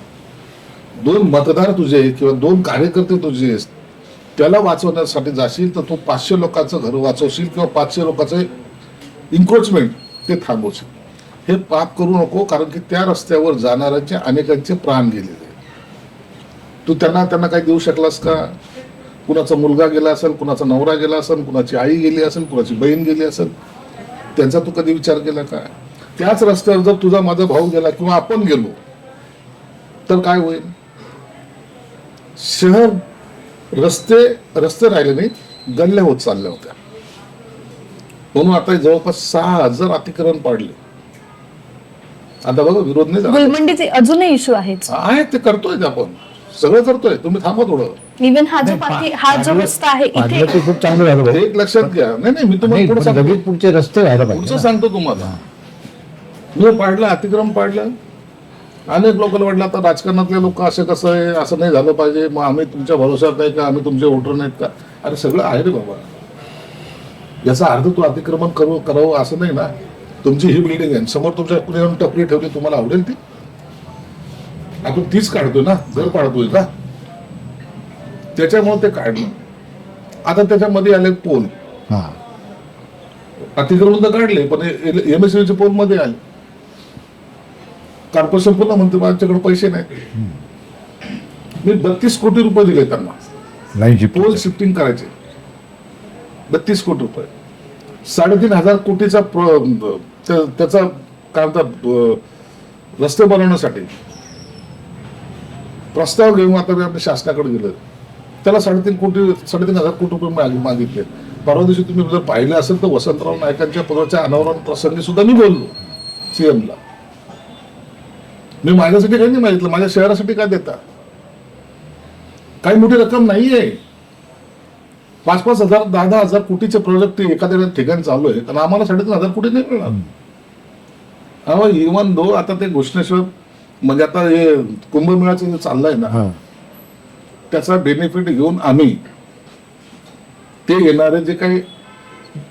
2 मतदार तुझे किंवा 2 कार्यकर्ते तुझे त्याला वाचवण्यासाठी जाशील तर तू 500 लोकांचं घर वाचवशील किंवा 500 लोकांचं इन्क्रोचमेंट ते थांबवशील. हे पाप करू नको, कारण की त्या रस्त्यावर जाणाऱ्यांचे अनेकांचे प्राण गेलेले. तू त्यांना काही देऊ शकलास का? कुणाचा मुलगा गेला असेल, कुणाचा नवरा गेला असेल, कुणाची आई गेली असेल, कुणाची बहीण गेली असेल, त्यांचा तू कधी विचार केला का? त्याच रस्त्यावर जर तुझा माझा भाऊ गेला किंवा आपण गेलो तर काय होईल? शहर रस्ते राहिले नाही, गल्ल्या होत चालल्या होत्या. म्हणून आता जवळपास 6,000 अतिक्रमण पाडले. आता बघा, विरोध नाही झाला. गुलमंडीचे अजूनही इश्यू आहे, ते करतोय, आपण सगळं करतोय. तुम्ही थांबा थोडं. इव्हन हा जो रस्ता आहे इथे खूप चांगलं झालं भाऊ. एक लक्षात घ्या. नाही मी तुम्हाला पुढे सांगतो. लगेच पुढचे रस्ते व्हायला पुढचं पाहिजे. सांगतो तुम्हाला. मी पाडलं, अतिक्रमण पाडलं. अनेक लोकांना वाटलं आता राजकारणातले लोक असे कसं आहे, असं नाही झालं पाहिजे, मग आम्ही तुमच्या भरोशात नाही का, आम्ही तुमचे वोटर नाहीत का? अरे सगळं आहे रे बाबा. याचा अर्थ तू अतिक्रमण करावं असं नाही ना. तुमची ही बिल्डिंग आहे, समोर तुमच्या कुणी येऊन टपरी ठेवली, तुम्हाला आवडेल ती? आपण तीच काढतोय ना, घर पाडतोय का? त्याच्यामुळे ते काढलं. आता त्याच्यामध्ये आले पोल, हा अतिक्रमण तर काढले, पण एमएससीचे पोल मध्ये आले. कॉर्पोरेशन पुन्हा म्हणते माझ्याकडे पैसे नाही. मी 32 कोटी रुपये दिले त्यांना लाईनची पोल शिफ्टिंग करायचे. 32 कोटी रुपये, 3,500 कोटीचा त्याचा काय म्हणतात रस्ते बनवण्यासाठी प्रस्ताव घेऊन आता मी आपल्या शासनाकडे गेलो. त्याला 3,500 कोटी रुपये मागितले. परवा दिवशी तुम्ही जर पाहिलं असेल तर वसंतराव नाईकांच्या पुराच्या अनावरण प्रसंगी सुद्धा मी बोललो सीएमला. मी माझ्यासाठी काही नाही मागितलं, माझ्या शहरासाठी काय देता. काही मोठी रक्कम नाहीये. 5,000 10,000 कोटीचे प्रोजेक्ट एखाद्या ठिकाणी चालू आहे, कारण आम्हाला 3,500 कोटी नाही मिळणार. इव्हन दो आता ते घोषणेश्वर म्हणजे आता हे कुंभमेळ्याचं जे चाललंय ना, त्याचा बेनिफिट घेऊन आम्ही ते येणारे जे काही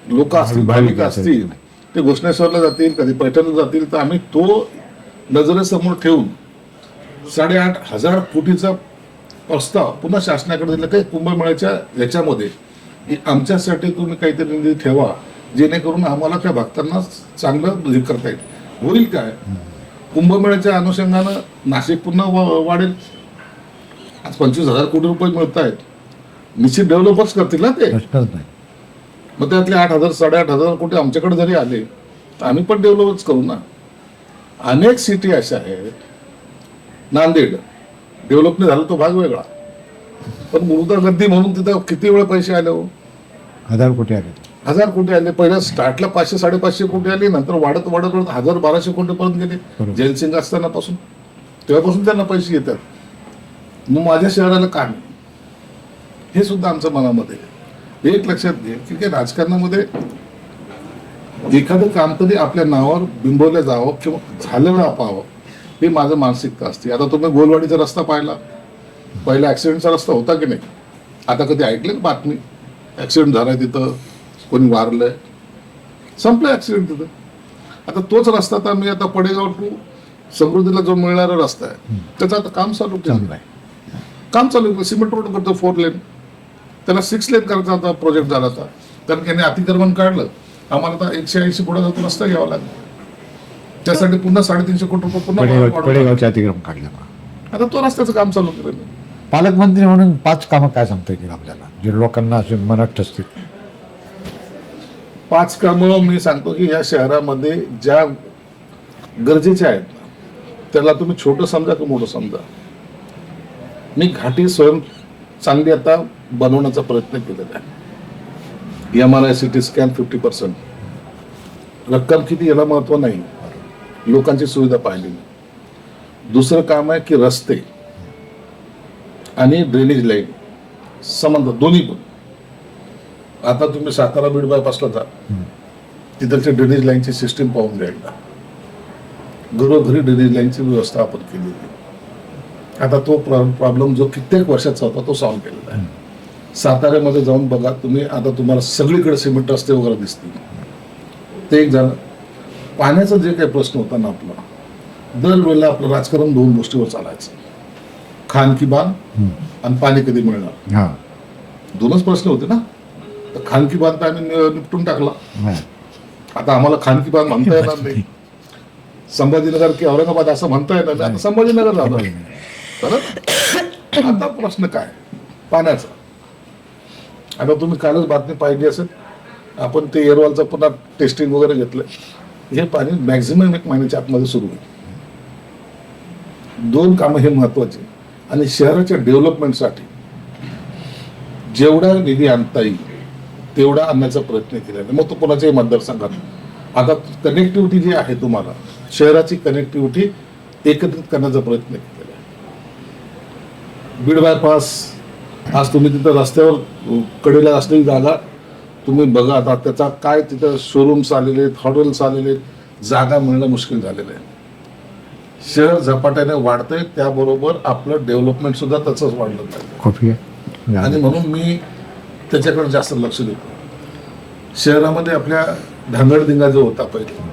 लोक असतील, भाविक असतील, ते घोषणेश्वरला जातील, कधी पैठणला जातील, तर आम्ही तो नजरेसमोर ठेवून 8,500 कोटीचा प्रस्ताव पुन्हा शासनाकडे दिला. काही कुंभमेळ्याच्या याच्यामध्ये आमच्यासाठी तुम्ही काहीतरी निधी ठेवा, जेणेकरून आम्हाला त्या भक्तांना चांगलं हे करता येईल. होईल काय, कुंभमेळ्याच्या अनुषंगानं नाशिक पुन्हा वाढेल. आज 25,000 कोटी रुपये मिळत आहेत, निश्चित डेव्हलपर्स करतील ना ते. मग त्यातले 8,000 8,500 कोटी आमच्याकडे जरी आले तर आम्ही पण डेव्हलपच करू ना. अनेक सिटी अशा आहेत. नांदेड डेव्हलप नाही झालं तो भाग वेगळा, पण मुरुदा गद्दी म्हणून तिथं किती वेळ पैसे आले हो, 1,000 कोटी आले. 1,000 कोटी आले. पहिल्या स्टार्टला 500-550 कोटी आले, नंतर वाढत 1,000-1,200 कोटी पर्यंत गेले. जयसिंग असताना पासून तेव्हापासून त्यांना पैसे येतात. मग माझ्या शहराला का नाही, हे सुद्धा आमच्या मनामध्ये. एक लक्षात घे की राजकारणामध्ये एखादं काम तरी आपल्या नावावर बिंबवलं जावं किंवा झालेलं पाहावं, हे माझं मानसिकता असते. आता तुम्ही गोलवाडीचा रस्ता पाहिला, पहिला ऍक्सिडेंटचा रस्ता होता की नाही. आता कधी ऐकले बातमी ऍक्सिडेंट झालाय, तिथं कोणी वारलंय, संपलं ऍक्सिडेंट तिथं. आता तोच रस्ता आता मी आता पडेगाव टू समृद्धीला जो मिळणारा रस्ता आहे त्याचं आता काम चालू केलं. काम चालू केलं, सिमेंट रोड करतो 4 लेन, त्याला 6 लेन करायचा आता प्रोजेक्ट झाला होता. कारण त्याने अतिक्रमण काढलं, आम्हाला आता 180 फुटाचा तो रस्ता घ्यावा लागला. त्यासाठी पुन्हा 350 कोटी रुपये पुन्हा पडेगावचे अतिक्रमण काढलं. आता तो रस्त्याचं काम चालू केलं. पालकमंत्री म्हणून 5 कामं काय सांगता येतील आपल्याला, जे लोकांना असे मनात ठसतील? 5 कामं मी सांगतो की या शहरामध्ये ज्या गरजेच्या आहेत त्याला तुम्ही छोटं समजा की मोठं समजा. मी घाटी स्वयं चांगली आता बनवण्याचा प्रयत्न केलेला आहे. MRI CT scan 50%. रक्कम किती याला महत्व नाही, लोकांची सुविधा पाहिली. दुसरं काम आहे की रस्ते आणि ड्रेनेज लाईन संबंध दोन्ही पण. आता तुम्ही सातारा बीड बायपासला जा, तिथलच्या ड्रेनेज लाईनची सिस्टीम पाहून घ्यायला. घरोघरी ड्रेनेज लाईनची व्यवस्था आपण केलेली. आता तो प्रॉब्लेम जो कित्येक वर्षाचा होता तो सॉल्व्ह केलेला आहे. साताऱ्यामध्ये जाऊन बघा तुम्ही, आता तुम्हाला सगळीकडे सिमेंट रस्ते वगैरे दिसतील. ते एक झालं. पाण्याचा जे काही प्रश्न होता ना आपला, दरवेळेला आपलं राजकारण 2 गोष्टीवर चालायचं, खान की बांध आणि पाणी कधी मिळणार. 2च प्रश्न होते ना. तर खान की बांध आम्ही निपटून टाकला. आता आम्हाला खान की बांध म्हणता येणार नाही. संभाजीनगर की औरंगाबाद असं म्हणता येणार नाही. आता संभाजीनगर झालं. तर आता प्रश्न काय, पाण्याचा. आता तुम्ही कालच बातमी पाहिली असेल, आपण ते एअरवालचं पुन्हा टेस्टिंग वगैरे घेतलं. हे पाणी मॅक्झिमम 1 महिन्याच्या आतमध्ये सुरू होईल. 2 कामं हे महत्वाची. आणि शहराच्या डेव्हलपमेंटसाठी जेवढा निधी आणता येईल तेवढा आणण्याचा प्रयत्न केला. मग तो कोणाच्याही मतदारसंघात आता कनेक्टिव्हिटी जी आहे, तुम्हाला शहराची कनेक्टिव्हिटी एकत्रित करण्याचा प्रयत्न केलेला आहे. बीड बायपास आज तुम्ही तिथं रस्त्यावर कडेला असलेली जागा तुम्ही बघा. आता त्याचा काय तिथं शोरूम्स आलेले आहेत, हॉटेल्स आलेले आहेत, जागा मिळणं मुश्किल झालेलं आहे. शहर झपाट्याने वाढतंय, त्याबरोबर आपलं डेव्हलपमेंट सुद्धा तसंच वाढलं पाहिजे. आणि म्हणून मी त्याच्याकडे जास्त लक्ष देतो. शहरामध्ये आपल्या धांगडधिंगा जो होता पहिले,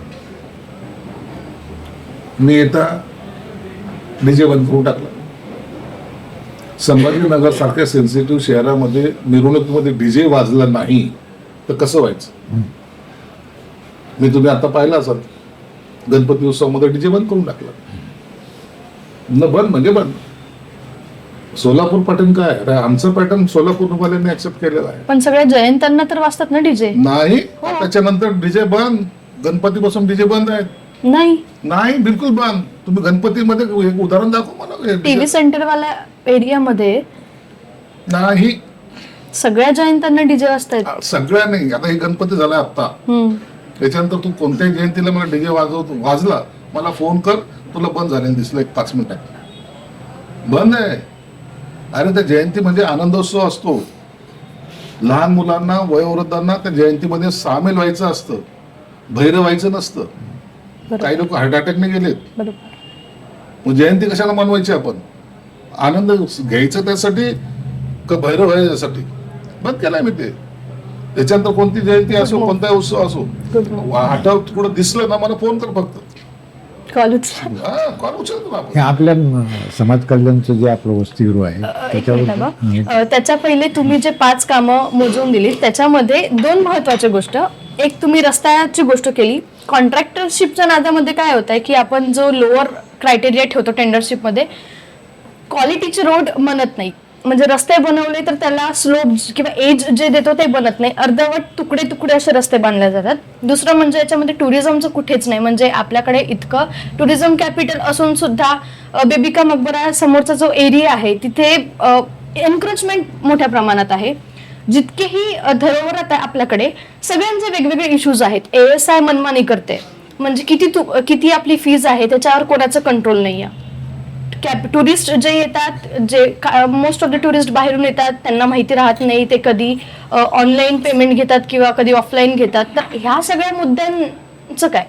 मी येता डीजे बंद करून टाकला. संभाजीनगर सारख्या सेन्सिटिव्ह शहरामध्ये मिरवणुकीमध्ये डीजे वाजला नाही तर कसं व्हायचं? मी तुम्ही आता पाहिलं असाल गणपती उत्सवामध्ये डीजे बंद करून टाकला. न बंद म्हणजे बंद. सोलापूर पॅटर्न काय अरे आमचं पॅटर्न सोलापूरवाल्यांनी ऍक्सेप्ट केलेलं आहे. पण सगळ्या जयंत्यांना तर वाजतात ना डीजे. नाही त्याच्यानंतर डीजे बंद. गणपती पासून डीजे बंद आहेत. नाही नाही बिलकुल बंद. तुम्ही गणपतीमध्ये एक उदाहरण दाखव मला. टीव्ही सेंटर वाल्या एरियामध्ये नाही सगळ्या जयंत्यांना डीजे वाजतायत. सगळ्या नाही. आता हे गणपती झाला आता त्याच्यानंतर तू कोणत्याही जयंतीला मला डीजे वाजला मला फोन कर, तुला बंद झालेलं दिसलं 1-5 मिनिटात. बंद आहे. अरे त्या जयंती म्हणजे आनंदोत्सव असतो. लहान मुलांना वयोवृद्धांना त्या जयंतीमध्ये सामील व्हायचं असतं, भैरव व्हायचं नसतं. काही लोक हार्ट अटॅकने गेलेत. बरोबर. मग जयंती कशाला मनवायची आपण? आनंद घ्यायचा त्यासाठी का भैरव व्हायच्यासाठी? बंद केलाय मी ते. त्याच्यानंतर कोणती जयंती असो कोणता उत्सव असो आठवत कुठं दिसलं ना मला फोन कर फक्त. कॉल उचला. कॉल उचलतो ना आपण. हे आपल्या समाज कल्याणचं जे आपलं वसतिगृह आहे एक मिनिट बघा. त्याच्या पहिले तुम्ही जे 5 कामं मोजून दिली त्याच्यामध्ये 2 महत्वाच्या गोष्ट. एक तुम्ही रस्त्याची गोष्ट केली. कॉन्ट्रॅक्टरशिपच्या नादामध्ये काय होत आहे की आपण जो लोअर क्रायटेरिया ठेवतो टेंडरशिपमध्ये क्वालिटीचे रोड बनत नाही. म्हणजे रस्ते बनवले तर त्याला स्लोप किंवा एज जे देतो ते बनत नाही. अर्धवट तुकडे तुकडे असे रस्ते बांधले जातात. दुसरं म्हणजे याच्यामध्ये टुरिझमचं कुठेच नाही. म्हणजे आपल्याकडे इतकं टुरिझम कॅपिटल असून सुद्धा बेबिका मकबरा समोरचा जो एरिया आहे तिथे एन्क्रोचमेंट मोठ्या प्रमाणात आहे. जितकेही धरोहर आता आपल्याकडे सगळ्यांचे वेगवेगळे इश्यूज आहेत. ASI मनमानी करते. म्हणजे किती आपली फीज आहे त्याच्यावर कोणाचं कंट्रोल नाही आहे. टुरिस्ट जे येतात जे मोस्ट ऑफ द टुरिस्ट बाहेरून येतात त्यांना माहिती राहत नाही. ते कधी ऑनलाईन पेमेंट घेतात किंवा कधी ऑफलाईन घेतात. तर ह्या सगळ्या मुद्द्यांचं काय?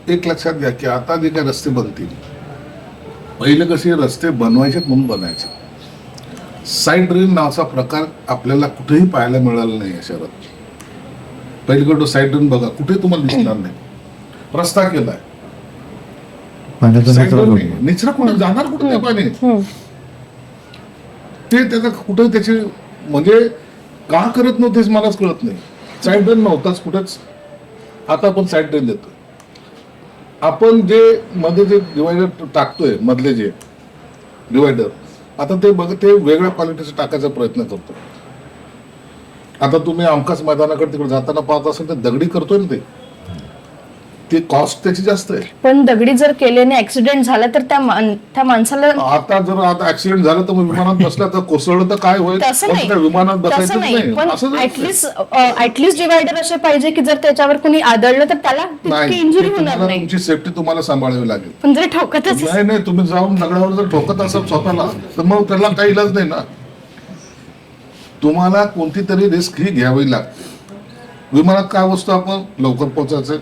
एक लक्षात घ्या की आता जे काही रस्ते बनतील पहिले कसे रस्ते बनवायचे म्हणून बनायचे. साईड ड्रेन नावाचा प्रकार आपल्याला कुठेही पाहायला मिळाला नाही या शहरात. पहिलीकडं साईड ड्रेन बघा कुठे तुम्हाला दिसणार नाही. रस्ता केलाय निचरा कुठे जाणार कुठे ते पाणी ते त्याचा कुठे त्याचे म्हणजे का करत नव्हतेच मलाच कळत नाही. साईड ड्रेन नव्हताच कुठेच. आता आपण साईड ड्रेन देतोय. आपण जे मध्ये जे डिवायडर टाकतोय मधले जे डिवायडर आता ते ते वेगळ्या क्वालिटीचं टाकायचा प्रयत्न करतो. आता तुम्ही आमकाच मैदानाकडे तिकडे जाताना पाहत असेल तर दगडी करतोय ना ते कॉस्ट त्याची जास्त आहे. पण दगडी जर केल्याने ऍक्सिडेंट झाला तर त्या माणसाला आता ऍक्सिडेंट झाला तर विमानात बसला तर कोसळलं तर काय होईल? विमानात बसायचं नाही. पण ऍटलिस्ट डिवायडर असे पाहिजे की जर त्याच्यावर कोणी आदळलं तर त्याला इंजुरी होणार नाही. तुमची सेफ्टी तुम्हाला सांभाळावी लागेल. पण जर ठोकतच नाही तुम्ही जाऊन दगडावर जर ठोकत असाल स्वतःला तर मग त्याला काही इलाज नाही ना. तुम्हाला कोणती तरी रिस्क ही घ्यावी लागते. विमानात काय बसतो आपण लवकर पोहोचायचं.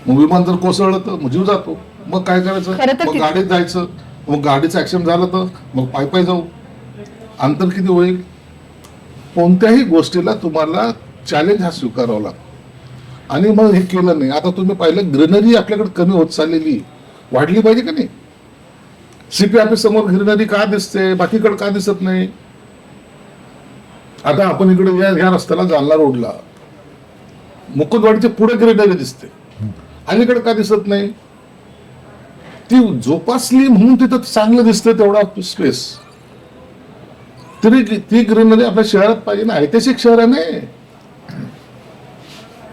मग विमान जर कोसळलं तर मग जीव जातो. मग काय करायचं? मग गाडीत जायचं. मग गाडीचं ऍक्सिडेंट झालं तर मग पायी जाऊ. अंतर किती होईल? कोणत्याही गोष्टीला तुम्हाला चॅलेंज हा स्वीकारावा लागतो. आणि मग हे केलं नाही. आता तुम्ही पाहिलं ग्रीनरी आपल्याकडे कमी होत चाललेली वाढली पाहिजे का नाही? CP ऑफिस समोर ग्रीनरी का दिसते बाकीकडे का दिसत नाही? आता आपण इकडे या रस्त्याला जालना रोडला मुकुंदवाडीच्या पुढे ग्रीनरी दिसते. अलीकडे का दिसत नाही? ती जोपासली म्हणून तिथं चांगलं दिसतं तेवढा स्पेस. तरी ती ग्रीनरी आपल्या शहरात पाहिजे ना. ऐतिहासिक शहर आहे नाही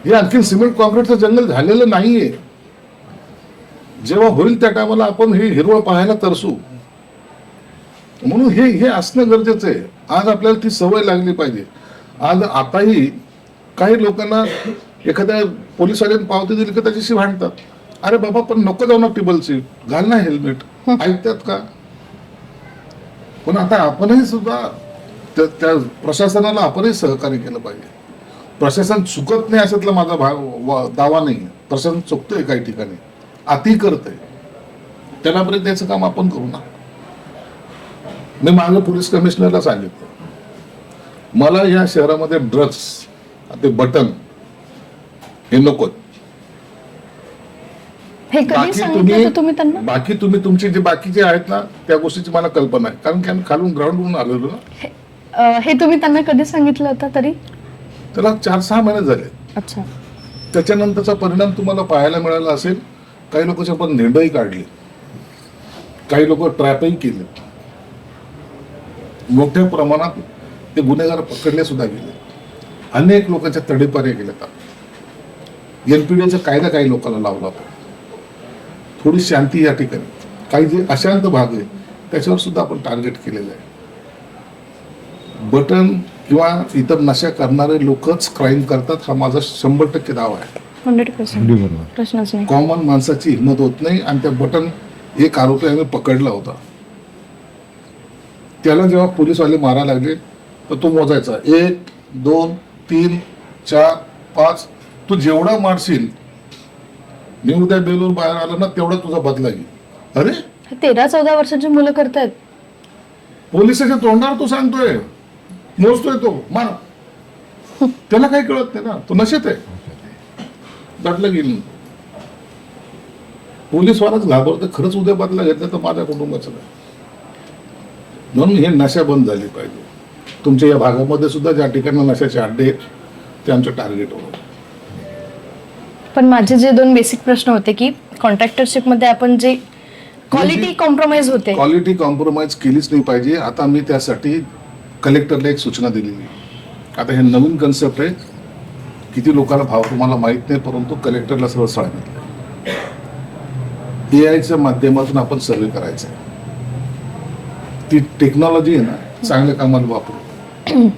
हे. आणखी सिमेंट कॉन्क्रीटचं जंगल झालेलं नाहीये. जेव्हा होईल त्या टायमाला आपण हे हिरवळ पाहायला तरसू. म्हणून हे असणं गरजेचं आहे. आज आपल्याला ती सवय लागली पाहिजे. आज आताही काही लोकांना एखाद्या पोलिसवाल्याने पावती दिली की त्याच्याशी भांडतात. अरे बाबा पण नको जाऊ ना टेबल सीट घाल ना हेल्मेट. ऐकतात का? पण आता आपणही सुद्धा त्या प्रशासनाला आपणही सहकार्य केलं पाहिजे. प्रशासन चुकत नाही अशातला माझा दावा नाही. प्रशासन चुकतंय काही ठिकाणी अति करतंय. त्यालापर्यंत द्यायचं काम आपण करू ना. मी मागे पोलीस कमिशनरला सांगितलं मला या शहरामध्ये ड्रग्स ते बटन हे नको. हे कधी बाकी सांगितलं होतं तुम्ही त्यांना? बाकी तुम्ही तुमचे जे बाकीचे आहेत ना त्या गोष्टीची मला कल्पना आहे, कारण की आम्ही खालून ग्राउंडवरून आलेलो ना. हे तुम्ही त्यांना कधी सांगितलं होतं तरी? त्याला 4-6 महिने झाले. अच्छा. त्याच्यानंतरचा परिणाम तुम्हाला पाहायला मिळाला असेल. काही लोकांचे आपण नेंडही काढले, काही लोक ट्रॅपही केले, मोठ्या प्रमाणात ते गुन्हेगार पकडले सुद्धा गेले, अनेक लोकांच्या तडीपारी गेले. एनपीडीचा कायदा काही लोकांना लावला होता. थोडी शांती या ठिकाणी, काही जे अशांत भाग आहे त्याच्यावर सुद्धा आपण टार्गेट केलेलं आहे. बटन किंवा इतर नशा करणारे लोकच क्राईम करतात हा माझा 100% दावा आहे. 100% प्रश्नच नाही. कॉमन माणसाची हिंमत होत नाही. आणि त्या बटन एक आरोपी आम्ही पकडला होता, त्याला जेव्हा पोलीसवाले मारायला लागले तर तो मोजायचा 1, 2, 3, 4, 5. तू जेवढा मारशील, मी उद्या बेलूर बाहेर आला ना तेवढा तुझा बदला घेईल. अरे 13-14 वर्षाची मुलं करतायत. पोलिसाच्या तोंडावर तू सांगतोय, मोजतोय तो मार. त्याला काही कळत नाही ना, तो नशेत आहे. बदला घेईल. पोलीसवालाच घाबरते. खरंच उद्या बदला घेतला तर माझ्या कुटुंबाचं नाही. म्हणून हे नशा बंद झाली पाहिजे. तुमच्या या भागामध्ये सुद्धा ज्या ठिकाणी नशाचे अड्डे आहेत ते आमचं टार्गेट होतं. पण माझे जे 2 बेसिक प्रश्न होते की कॉन्ट्रॅक्टरशिप मध्ये आपण जे क्वालिटी कॉम्प्रोमाइज होते, क्वालिटी कॉम्प्रोमाइज केलीच नाही पाहिजे. आता मी त्यासाठी कलेक्टरला एक सूचना दिलेली. आता हे नवीन कन्सेप्ट आहे, किती लोकांना भाव तुम्हाला माहित नाही, परंतु कलेक्टरला सर्व सांगितलं एआयच्या माध्यमातून आपण सर्वे करायचं. ती टेक्नॉलॉजी आहे ना, चांगल्या कामाला वापरू.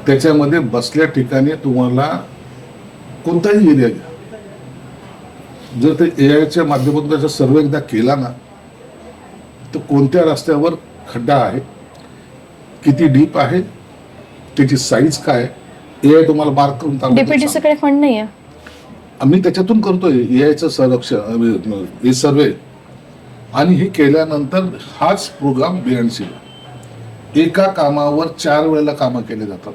त्याच्यामध्ये बसल्या ठिकाणी तुम्हाला कोणताही एरिया घ्या, जर ते एआयच्या माध्यमातून त्याचा सर्वे एकदा केला ना, तर कोणत्या रस्त्यावर खड्डा आहे, किती डीप आहे, त्याची साईज काय, एआय तुम्हाला मार्क करून डीपीटीसी कडे फंड नाहीये. आम्ही त्याच्यातून करतोय एआयचं संरक्षण, हे सर्वे. आणि हे केल्यानंतर हाच प्रोग्राम बीएनसी एका कामावर 4 वेळेला कामं केले जातात.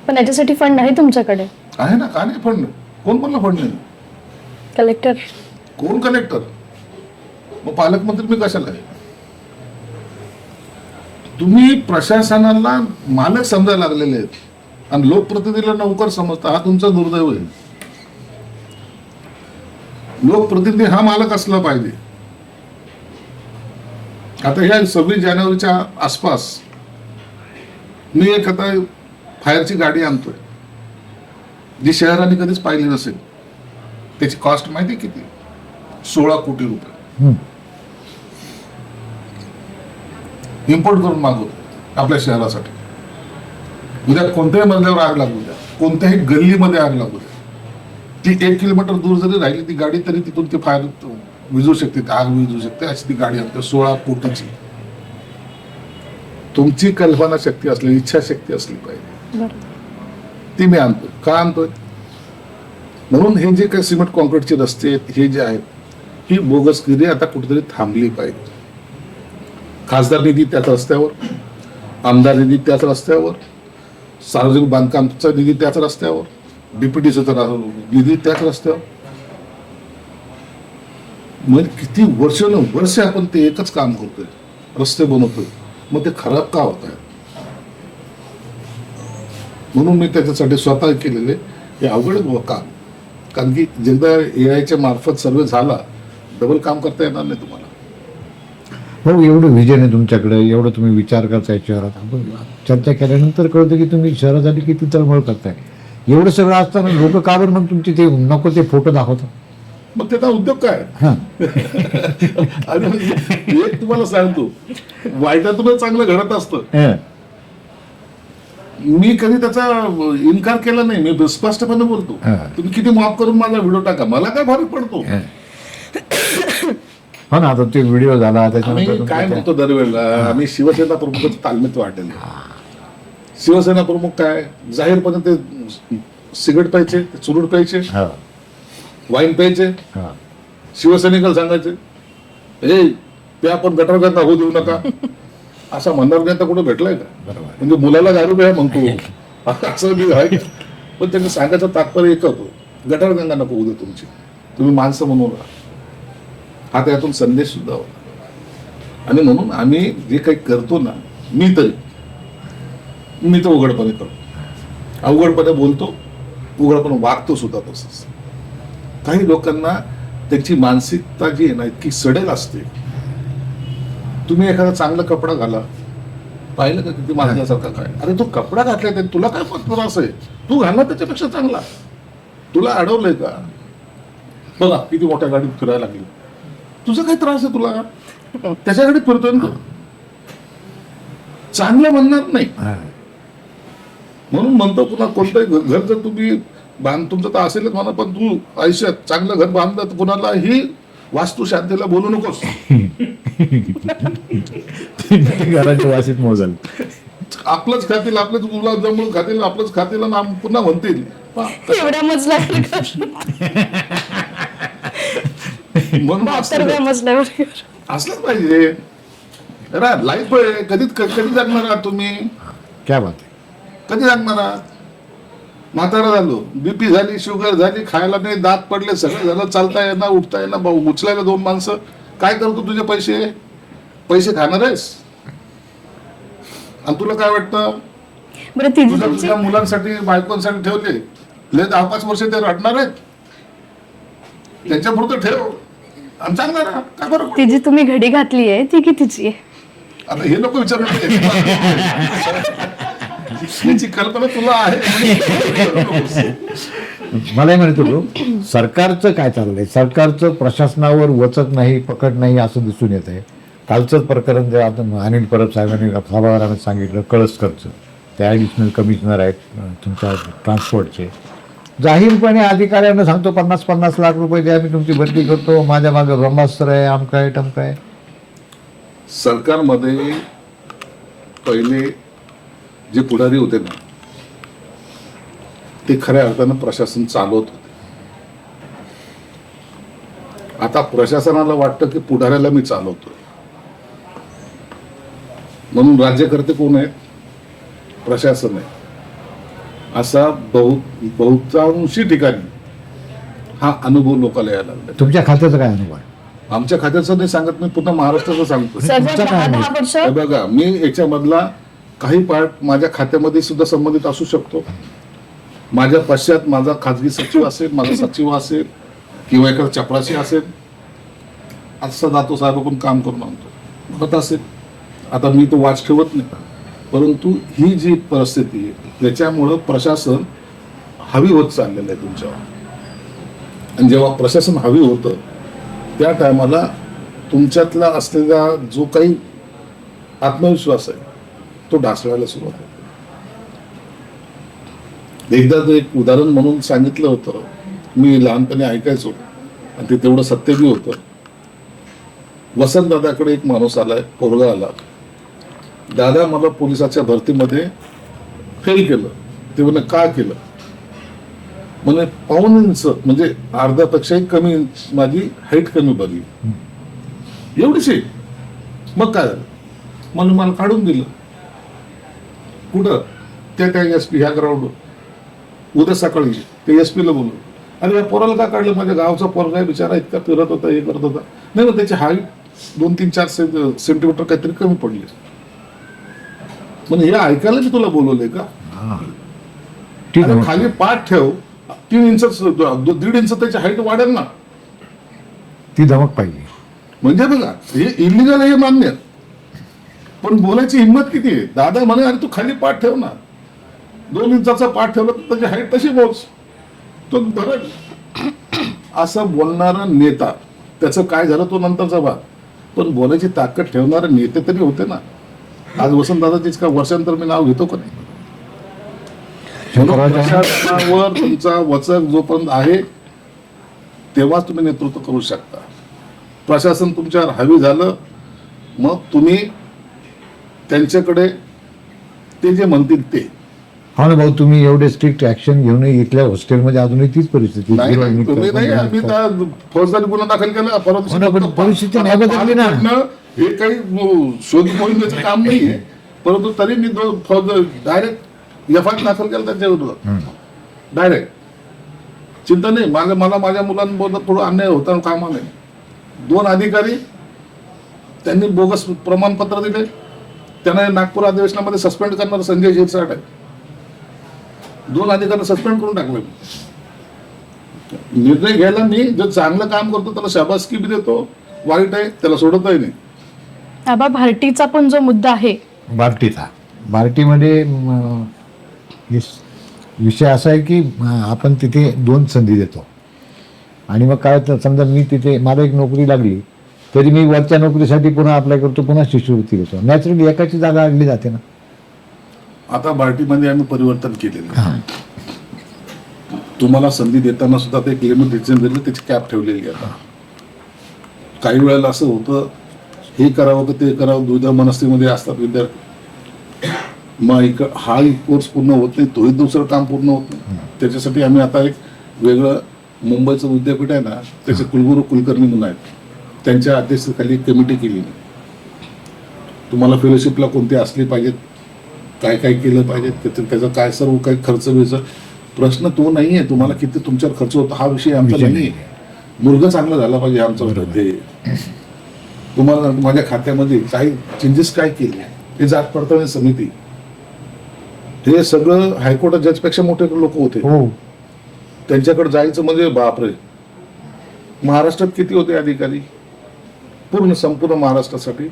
पण याच्यासाठी फंड आहे तुमच्याकडे? आहे ना. का नाही फंड? कोण म्हणलं फंड नाही? कलेक्टर. कोण कलेक्टर? मग पालकमंत्री मी कशाला आहे? तुम्ही प्रशासनाला मालक समजायला लागलेले आहेत आणि लोकप्रतिनिधीला नोकर समजता. हा तुमचा दुर्दैव आहे. लोकप्रतिनिधी हा मालक असला पाहिजे. आता ह्या 26 जानेवारीच्या आसपास मी एक आता फायरची गाडी आणतोय, जी शहराने कधीच पाहिली नसेल. त्याची कॉस्ट माहिती किती? 16 कोटी रुपये. इम्पोर्ट करून मागवतो आपल्या शहरासाठी. उद्या कोणत्याही मजल्यावर आग लागू द्या, कोणत्याही गल्लीमध्ये आग लागू द्या, ती 1 किलोमीटर दूर जरी राहिली ती गाडी तरी तिथून ती फायर विझू शकते, आग विझू शकते. अशी ती गाडी आणते 16 कोटीची. तुमची कल्पना शक्ती असली, इच्छाशक्ती असली पाहिजे. ती मी आणतोय. का आणतोय? म्हणून हे जे काही सिमेंट कॉन्क्रीटचे रस्ते आहेत, हे जे आहेत, ही बोगसगिरी आता कुठेतरी थांबली पाहिजे. खासदार निधी त्याच रस्त्यावर, आमदार निधी त्याच रस्त्यावर, सार्वजनिक बांधकामचा निधी त्याच रस्त्यावर, डीपीटीसीचा निधी त्याच रस्त्यावर. म्हणजे किती वर्ष आपण ते एकच काम करतोय, रस्ते बनवतोय. मग ते खराब का होत आहे? म्हणून मी त्याच्यासाठी स्वतः केलेले हे अवघड काम. कारण की जेव्हा एआयच्या मार्फत सर्वे झाला, डबल काम करता येणार नाही तुम्हाला. हो, एवढं विजन आहे तुमच्याकडे, एवढं तुम्ही विचार करताय शहरात. आपण चर्चा केल्यानंतर कळतं की तुम्ही शहरासाठी किती तळमळ करताय. एवढं सगळं असताना लोक का बरं मग तुमचे ते नको ते फोटो दाखवतात? मग त्याचा उद्योग काय? आणि एक तुम्हाला सांगतो, वाईटातूनच चांगलं घडत असतं. मी कधी त्याचा इन्कार केला नाही. मी स्पष्टपणे बोलतो. तुम्ही किती माफ करून माझा व्हिडिओ टाका, मला काय फरक पडतो? हो ना. आता ते व्हिडिओ झाला त्याच्यानंतर काय म्हणतो दरवेळेला, आम्ही शिवसेना प्रमुखाचं तालमीत वाटेल. शिवसेना प्रमुख काय जाहीरपणे ते सिगरेट प्यायचे, चुरूट प्यायचे, वाईन प्यायचे, शिवसैनिकाला सांगायचे ए ते आपण गटारगंधा होऊ देऊ नका. असा म्हणणार नेता कुठे भेटलाय का? म्हणजे मुलाला दारू प्या म्हणतो असं मी आहे. पण त्यांनी सांगायचं तात्पर्य एक होतो, गटारगंगा नको होऊ दे तुमची, तुम्ही माणसं म्हणून राहा. हा त्यातून संदेश सुद्धा होता. आणि म्हणून आम्ही जे काही करतो ना, मी तर उघडपणे करतो, अवघडपणे बोलतो, उघडपणे वागतो सुद्धा तसंच. काही लोकांना त्यांची मानसिकता जी आहे ना इतकी सडेल असते. तुम्ही एखादा चांगला कपडा घाला, पाहिलं का किती माजल्यासारखा काय, अरे तो कपडा घातलाय त्याने, तुला काय त्रास आहे, तू घालला त्याच्यापेक्षा चांगला, तुला अडवलंय का, बघा किती मोठ्या गाडीत फिरायला लागली, तुझा काय त्रास आहे, तुला त्याच्या गाडीत फिरतोय ना, चांगलं म्हणणार नाही. म्हणून म्हणतो पुन्हा कोणतंही घर जर तुम्ही तुमचं तर असेलच म्हणा, पण तू आयुष्यात चांगलं घर बांधलं तर कुणालाही वास्तू शांतीला बोलू नकोस. घराच्या वाशीत मोजाल, आपलंच खातील, आपलेच गुलाबजामुन खातील, आपलंच खातील आणि पुन्हा म्हणतील एवढ्या मजला म्हणून 72व्या मजल्यावर असलंच पाहिजे. लाईफ आहे, कधी जगणार आहात तुम्ही, क्या बात आहे. कधी जगणार आहात. म्हातारा झालो, बीपी झाली, शुगर झाली, खायला नाही, दात पडले, सगळं झालं, चालता येणार, उठता येणार, उचलायला 2 माणसं, काय करतो तुझे पैसे खाणार आहेस. आणि तुला काय वाटतं, बरं तुझ्या मुलांसाठी बायकोंसाठी ठेवले, 10-5 वर्ष ते रडणार आहेत, त्यांच्या पुरतं ठेव आणि चांगला राहा. काय बरं, ती जी तुम्ही घडी घातली आहे ती कितीची आहे. आता हे लोक विचारतात याची कल्पना तुला आहे. मलाही म्हणत होतो, सरकारचं काय चाललंय, सरकारचं प्रशासनावर वचक नाही, पकड नाही असं दिसून येत आहे. कालचंच प्रकरण जे आता अनिल परब साहेबांनी सभागृहात सांगितलं, कळसकरचं, ते ॲडिशनल कमिशनर आहेत तुमच्या ट्रान्सपोर्टचे, जाहीरपणे अधिकाऱ्यांना सांगतो 50-50 लाख रुपये द्या, मी तुमची भरती करतो, माझ्या मागे ब्रह्मास्त्र आहे, आमका आहे, टमका आहे. सरकारमध्ये पहिले जे पुढारी होते ना, ते खऱ्या अर्थानं प्रशासन चालवत होते. आता प्रशासनाला वाटतं की पुढाऱ्याला मी चालवतोय, म्हणून राज्यकर्ते कोण आहेत, प्रशासन आहे. असा बहुतांशी ठिकाणी हा अनुभव लोकांना यायला लागला. तुमच्या खात्याचा काय अनुभव आहे? आमच्या खात्याचं नाही सांगत, मी पुन्हा महाराष्ट्राचं सांगतो. सगळ्यात 10 वर्ष हे बघा, मी याच्यामधला काही पार्ट माझ्या खात्यामध्ये सुद्धा संबंधित असू शकतो. माझ्या पश्चात माझा खाजगी सचिव असेल, माझा सचिव असेल, किंवा एखादा चपराशी असेल, असं जातो साहेबाकडून काम करून आणतो, होत असेल. आता मी तो वाच ठेवत नाही, परंतु ही जी परिस्थिती आहे त्याच्यामुळं प्रशासन हवी होत चाललेलं आहे तुमच्यावर. आणि जेव्हा प्रशासन हवी होतं त्या टायमाला तुमच्यातला असलेला जो काही आत्मविश्वास आहे तो ढासळायला सुरुवात होते. एकदा एक उदाहरण म्हणून सांगितलं होतं, मी लहानपणी ऐकायचो आणि ते तेवढं सत्यबी होतं. वसंत दादाकडे एक माणूस आलाय, पोरगा आला, दादा मला पोलिसाच्या भरतीमध्ये फेल केलं. ते म्हणे का केलं, म्हणे 1.5 इंच म्हणजे अर्ध्यापेक्षाही कमी माझी हाईट कमी भरली, एवढीशी. मग काय झालं, म्हणून मला काढून दिलं. कुठं, त्या SP ह्या ग्राउंडवर. उद्या सकाळी ते SP ला बोललो, अरे या पोराला का काढलं, माझ्या गावचा पोरगा आहे बिचारा, इतका फिरत होता, हे करत होता. नाही मग त्याची हाईट 2-3-4 सेंटीमीटर काहीतरी कमी पडली. म्हणजे हे ऐकायला मी तुला बोलवलंय का, खाली पाठ ठेव, 3 इंच 1.5 इंच त्याची हाईट वाढेल ना, ती धमक पाहिजे. म्हणजे बघा, हे इलिगल आहे हे मान्य, पण बोलायची हिंमत किती आहे. दादा म्हणे अरे तू खाली पाठ ठेव ना, 2 इंचाचा पाठ ठेवला तर त्याची हाईट तशी बोच, तो बरं. असं बोलणारा नेता, त्याचं काय झालं तो नंतरचा भाग, पण बोलायची ताकद ठेवणारे नेते तरी होते ना. आज वसंतदादाचीच का वर्षांतर मी नाव घेतो का नाही. प्रशासनावर तुमचा वचक जोपर्यंत आहे तेव्हाच तुम्ही नेतृत्व करू शकता. प्रशासन तुमच्यावर हावी झालं, मग तुम्ही त्यांच्याकडे ते जे म्हणतील ते. हा ना भाऊ, तुम्ही एवढे स्ट्रिक्ट ऍक्शन घेऊन इथल्या हॉस्टेलमध्ये अजूनही तीच परिस्थिती. नाही, तुम्ही नाही, आम्ही त्या फौजदारी गुन्हा दाखल केला, परंतु परिस्थिती नाही बदलली ना. हे काही शोध मोहिमेचं काम नाहीये, परंतु तरी मी फौज डायरेक्ट FIR दाखल केला त्यांच्या विरोधात डायरेक्ट. चिंता नाही, मला माझ्या मुलांबरोबर थोडं अन्याय होता कामा नाही, 2 अधिकारी त्यांनी बोगस प्रमाणपत्र दिले. त्यांना नागपूर अधिवेशनामध्ये सस्पेंड करणार संजय शिरसाट आहे. 2 अधिकाऱ्यांना सस्पेंड करून टाकले. निर्णय घ्यायला मी जो चांगलं काम करतो त्याला शाबासकी बी देतो, वाईट आहे त्याला सोडतही नाही. आबा भारतीचा पण जो मुद्दा आहे भारतीमध्ये विषय असा आहे की आपण तिथे 2 संधी देतो आणि मग काय तर समजा मी तिथे मला एक नोकरी लागली तरी मी वरच्या नोकरीसाठी पुन्हा अप्लाय करतो, पुन्हा शिष्यवृत्ती घेतो. नॅचरली एकाची जागा आणली जाते ना. आता बार्टीमध्ये आम्ही परिवर्तन केलेलं आहे. तुम्हाला संधी देताना सुद्धा ते एक लिमिट डिसिजन दिलं, त्याची कॅप ठेवलेली आहे. आता काही वेळेला असं होतं हे करावं की ते करावं, दुविधा मनस्थितीमध्ये असतात विद्यार्थी. मग हा एक कोर्स पूर्ण होत नाही, तोही दुसरं काम पूर्ण होत नाही. त्याच्यासाठी आम्ही आता एक वेगळं मुंबईचं विद्यापीठ आहे ना, त्याचे कुलगुरू कुलकर्णी म्हणून आहेत, त्यांच्या अध्यक्षतेखाली एक कमिटी केली. तुम्हाला फेलोशिपला कोणते असले पाहिजेत, काय काय केलं पाहिजे, त्याचा काय सर्व काही खर्च व्हायचं प्रश्न तो नाही आहे. तुम्हाला किती तुमच्यावर खर्च होतो हा विषय आमचा नाही. मुलगा चांगला झाला पाहिजे आमचं ध्येय. तुम्हाला माझ्या खात्यामध्ये काही चेंजेस काय केले हे जात पडताळणी समिती, हे सगळं हायकोर्ट जजपेक्षा मोठे लोक होते. त्यांच्याकडे जायचं म्हणजे बापरे. महाराष्ट्रात किती होते अधिकारी? पूर्ण संपूर्ण महाराष्ट्रासाठी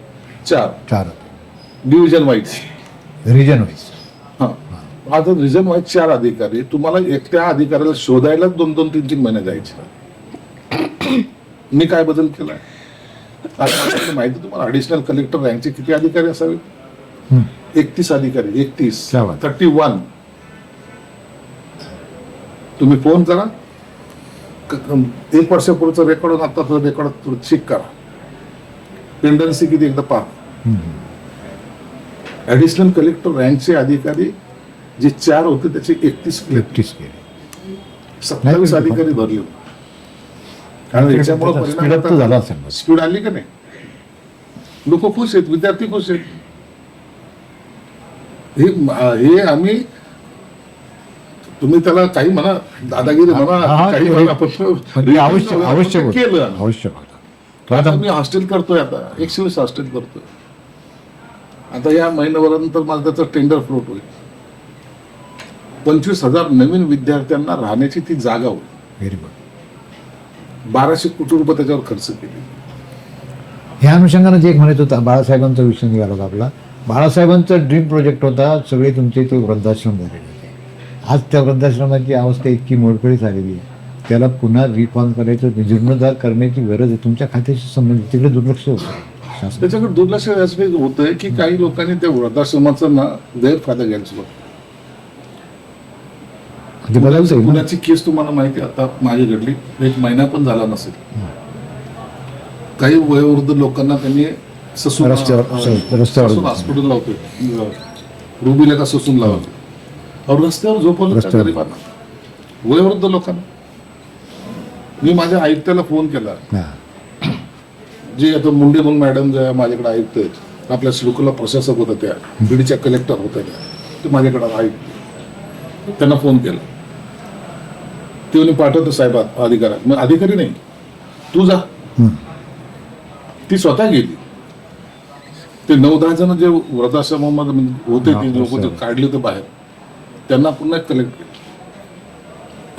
4 डिव्हिजन वाईज, रिजन वाईज. हा, आता रिजन वाईज 4 अधिकारी. तुम्हाला एकट्या अधिकाऱ्याला शोधायला 2-2, 3-3 महिने जायचे. मी काय बदल केलाय आता माहिती तुम्हाला? ऍडिशनल कलेक्टर रँकचे किती अधिकारी असावे? 31 अधिकारी. 31 तुम्ही फोन करा, 1 वर्षापूर्वीचं रेकॉर्ड आता रेकॉर्ड चेक करा, पेंडन्सी किती एकदा पहा. ऍडिशनल कलेक्टर रँकचे अधिकारी जे 4 होते त्याचे 31 केले. 27 अधिकारी भरले. कारण याच्यामुळे स्पीड आली का नाही? लोक खुश आहेत, विद्यार्थी खुश आहेत. हे आम्ही, तुम्ही त्याला काही म्हणा, दादागिरी म्हणा, काही म्हणा, आवश्यक केलं. आता मी हॉस्टेल करतोय, आता 120 हॉस्टेल करतोय. आता या महिन्याभरानंतर मला त्याचं टेंडर फ्लोट होईल. 25,000 नवीन विद्यार्थ्यांना राहण्याची ती जागा होईल. Very good. 1200 कोटी रुपये त्याच्यावर खर्च केले. ह्या अनुषंगाने जे एक म्हणत होता बाळासाहेबांचा विषय निघाला होता आपला. बाळासाहेबांचा ड्रीम प्रोजेक्ट होता, सगळे तुमचे इथे वृद्धाश्रम झालेले होते. आज त्या वृद्धाश्रमाची अवस्था इतकी मोडकळीत झालेली आहे, त्याला पुन्हा रिफॉर्म करायचं, जीर्णोद्धार करण्याची गरज आहे. तुमच्या खात्याशी संबंधित तिकडे दुर्लक्ष होतं. त्याच्याकडे दुर्लक्ष यासाठी होतंय की काही लोकांनी त्या वृद्धाश्रमाचा गैरफायदा घ्यायला सुरुवात. पुण्याची केस तुम्हाला माहिती आहे, आता माझी घडली, 1 महिना पण झाला नसेल. काही वयोवृद्ध लोकांना त्यांनी ससून हॉस्पिटल लावतोय, रुबीला का ससून लावतो, रस्त्यावर झोपवलं गरीबांना, वयोवृद्ध लोकांना. मी माझ्या आयुक्ताला फोन केला, जे आता मुंडे म्हणून मॅडम ज्या माझ्याकडे आयुक्त आहेत, आपल्या श्लोकला प्रशासक होत्या, त्या बीडीच्या कलेक्टर होत्या, ते माझ्याकडे आयुक्त. त्यांना फोन केला, ते म्हणे पाठवतो साहेब अधिकारी. मग अधिकारी नाही, तू जा. ती स्वतः गेली. ते 9-10 जण जे वृद्धाश्रमामध्ये होते ते लोक ते काढले होते बाहेर, त्यांना पुन्हा कलेक्ट केलं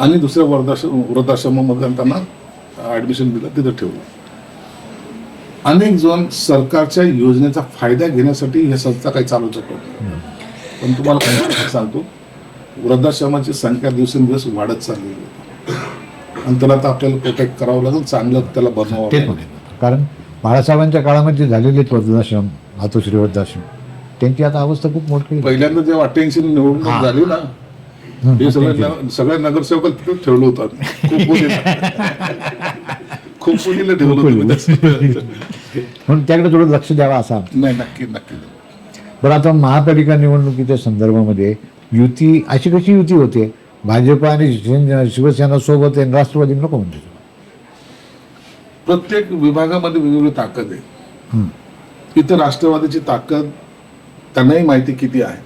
आणि दुसऱ्या वृद्धाश्रमामध्ये त्यांना ऍडमिशन दिलं, तिथं ठेवलं. अनेक जण सरकारच्या योजनेचा फायदा घेण्यासाठी हे संस्था काही चालू शकतो. पण तुम्हाला सांगतो, वृद्धाश्रमाची संख्या दिवसेंदिवस वाढत चाललेली आहे आणि त्याला आता आपल्याला प्रोटेक्ट करावं लागेल, चांगलं त्याला बनवावं लागेल. कारण बाळासाहेबांच्या काळामध्ये झालेले वृद्धाश्रम, मातोश्री वृद्धाश्रम, त्यांची आता अवस्था खूप मोठी. पहिल्यांदा जेव्हा अटेन्शन निवडणूक झाली ना, हे सगळ्या नगरसेवकांना तिथेच ठेवलं होतं. खूप मुलीला ठेवलं होतं म्हणून त्याकडे थोडं लक्ष द्यावं असा. नाही, नक्की नक्की. बरं, आता महापालिका निवडणुकीच्या संदर्भामध्ये युती अशी कशी युती होते? भाजप आणि शिवसेना सोबत आहे, राष्ट्रवादी नको म्हणजे. प्रत्येक विभागामध्ये वेगवेगळी ताकद आहे. इथं राष्ट्रवादीची ताकद त्यांनाही माहिती किती आहे,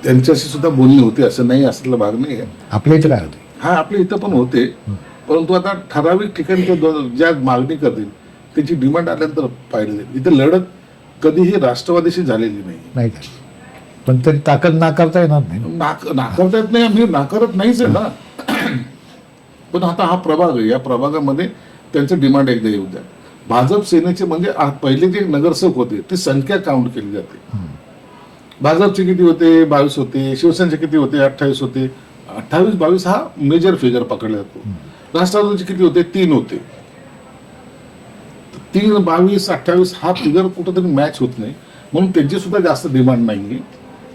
त्यांच्याशी सुद्धा बोलणी होते, असं नाही, असलेला भाग नाही आहे. आपल्या इथं काय होते? हा, आपल्या इथं पण होते, परंतु आता ठराविक ठिकाणी ते ज्या मागणी करतील त्याची डिमांड आल्यानंतर पाहिलं जाईल. इथे लढत कधीही राष्ट्रवादीशी झालेली नाही. का पण तरी ताकद नाकारता येणार नाही. नाकारता येत नाही, आम्ही नाकारत नाहीच आहे ना. पण आता हा प्रभाग आहे, या प्रभागामध्ये त्यांचं डिमांड एकदा येऊ द्या. भाजप सेनेचे म्हणजे पहिले जे नगरसेवक होते ते संख्या काउंट केली जाते. भाजपचे किती होते? 22 होते. शिवसेनेचे किती होते? 28 होते. 28-22 हा मेजर फिगर पकडला जातो. राष्ट्रवादीचे किती होते? 3 होते. 3, 22, 28 हा फिगर कुठंतरी मॅच होत नाही, म्हणून त्यांची सुद्धा जास्त डिमांड नाहीये.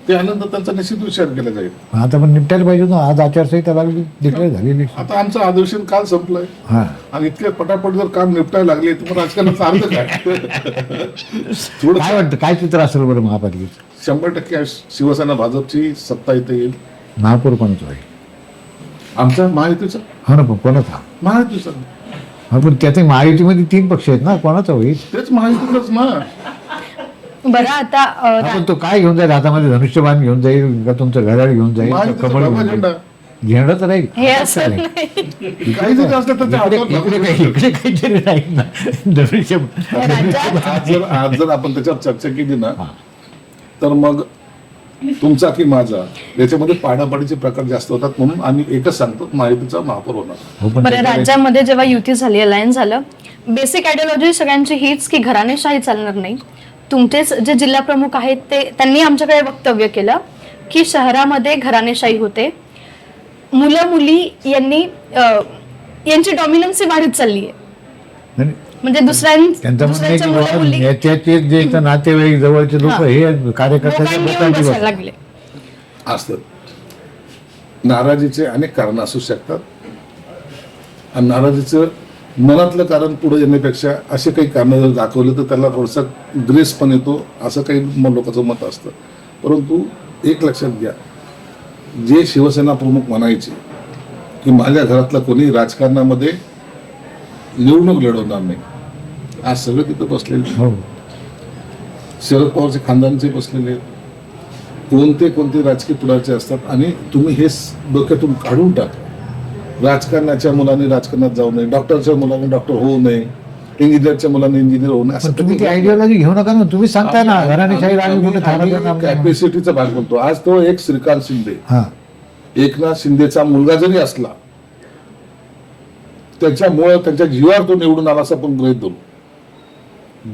ते आल्यानंतर त्यांचा निश्चित विचार केला जाईल. आता पण निपटायला पाहिजे ना. आज आचारसंहिता लागली, डिक्लेअर झालेली. आता आमचं अधिवेशन काल संपलंय आणि इतक्या पटापट जर काम निपटायला लागले तर मग राजकारणाचा अर्थ काय? थोडं काय वाटतं, काय चित्र असेल बरं महापालिकेचं? 100% शिवसेना भाजपची सत्ता इथे येईल. महापौर कोणाचा आहे? आमचा महायुतीचा. हो ना, पण कोणाचा? महायुतीचा. हा, पण त्याचे महायुतीमध्ये 3 पक्ष आहेत ना, कोणाचा होईल? तेच महायुतीचाच ना. बरं आता आपण तो काय घेऊन जाईल हातामध्ये? धनुष्यबाण घेऊन जाईल का तुमचं घड्याळ घेऊन जाईल का महायुतीचा कमळ बाबा घेऊन झेंडा. जाईल? झेंडा तर राहील. हे असं नाही. काही जरी असलं तर त्या इकडे काहीतरी राहील ना. राज्यात आज जर आपण त्याच्यावर चर्चा केली ना तर मग तुमचा की माझा याच्यामध्ये पाडापाडीचे प्रकार जास्त होतात. म्हणून आम्ही एकच सांगतो, महायुतीचा महापौर होणार. हो, पण बरं, राज्यामध्ये जेव्हा युती झाली, अलायन्स झालं, बेसिक आयडियोलॉजी सगळ्यांची हीच की घराणेशाही चालणार नाही. तुमचेच जे जिल्हा प्रमुख आहेत त्यांनी आमच्याकडे वक्तव्य केलं की शहरामध्ये घराणेशाही होते, मुलं मुली यांची डॉमिनन्सी वाढत चालली आहे. नाही, म्हणजे त्यांचं म्हणणं आहे की बाबा नेत्याचे जे इथं नातेवाईक जवळचे लोक हे कार्यकर्त्यांच्या बोटांची बसायला बस. लागले. असतात. नाराजीचे अनेक कारण असू शकतात आणि नाराजीचं मनातलं कारण पुढे येण्यापेक्षा असे काही कारण जर दाखवले तर त्याला थोडासा ग्रेस पण येतो, असं काही लोकांचं मत असतं. परंतु एक लक्षात घ्या, जे शिवसेना प्रमुख म्हणायचे की माझ्या घरातला कोणी राजकारणामध्ये निवडणूक लढवणार नाही, आज सगळे तिथं बसलेले. हो, शरद पवारचे खानदानचे बसलेले आहेत. कोणते राजकीय पुढारचे असतात आणि तुम्ही हे डोक्यातून काढून टाका. राजकारणाच्या मुलांनी राजकारणात जाऊ नये, डॉक्टरच्या मुलांनी डॉक्टर होऊ नये, इंजिनियरच्या मुलांनी इंजिनियर होऊ नये. पण तुम्ही ती आयडियोलॉजी घेऊ नका ना. तुम्ही सांगताय ना घराणेशाही राजून कुठे थांबत. कॅपॅसिटीचा भाग बोलतो. आज तो एक श्रीकांत शिंदे, हा, एकनाथ शिंदेचा मुलगा जरी असला त्याच्यामुळे त्यांच्या जीवावर तो निवडून आला असं आपण गृहीत धरू.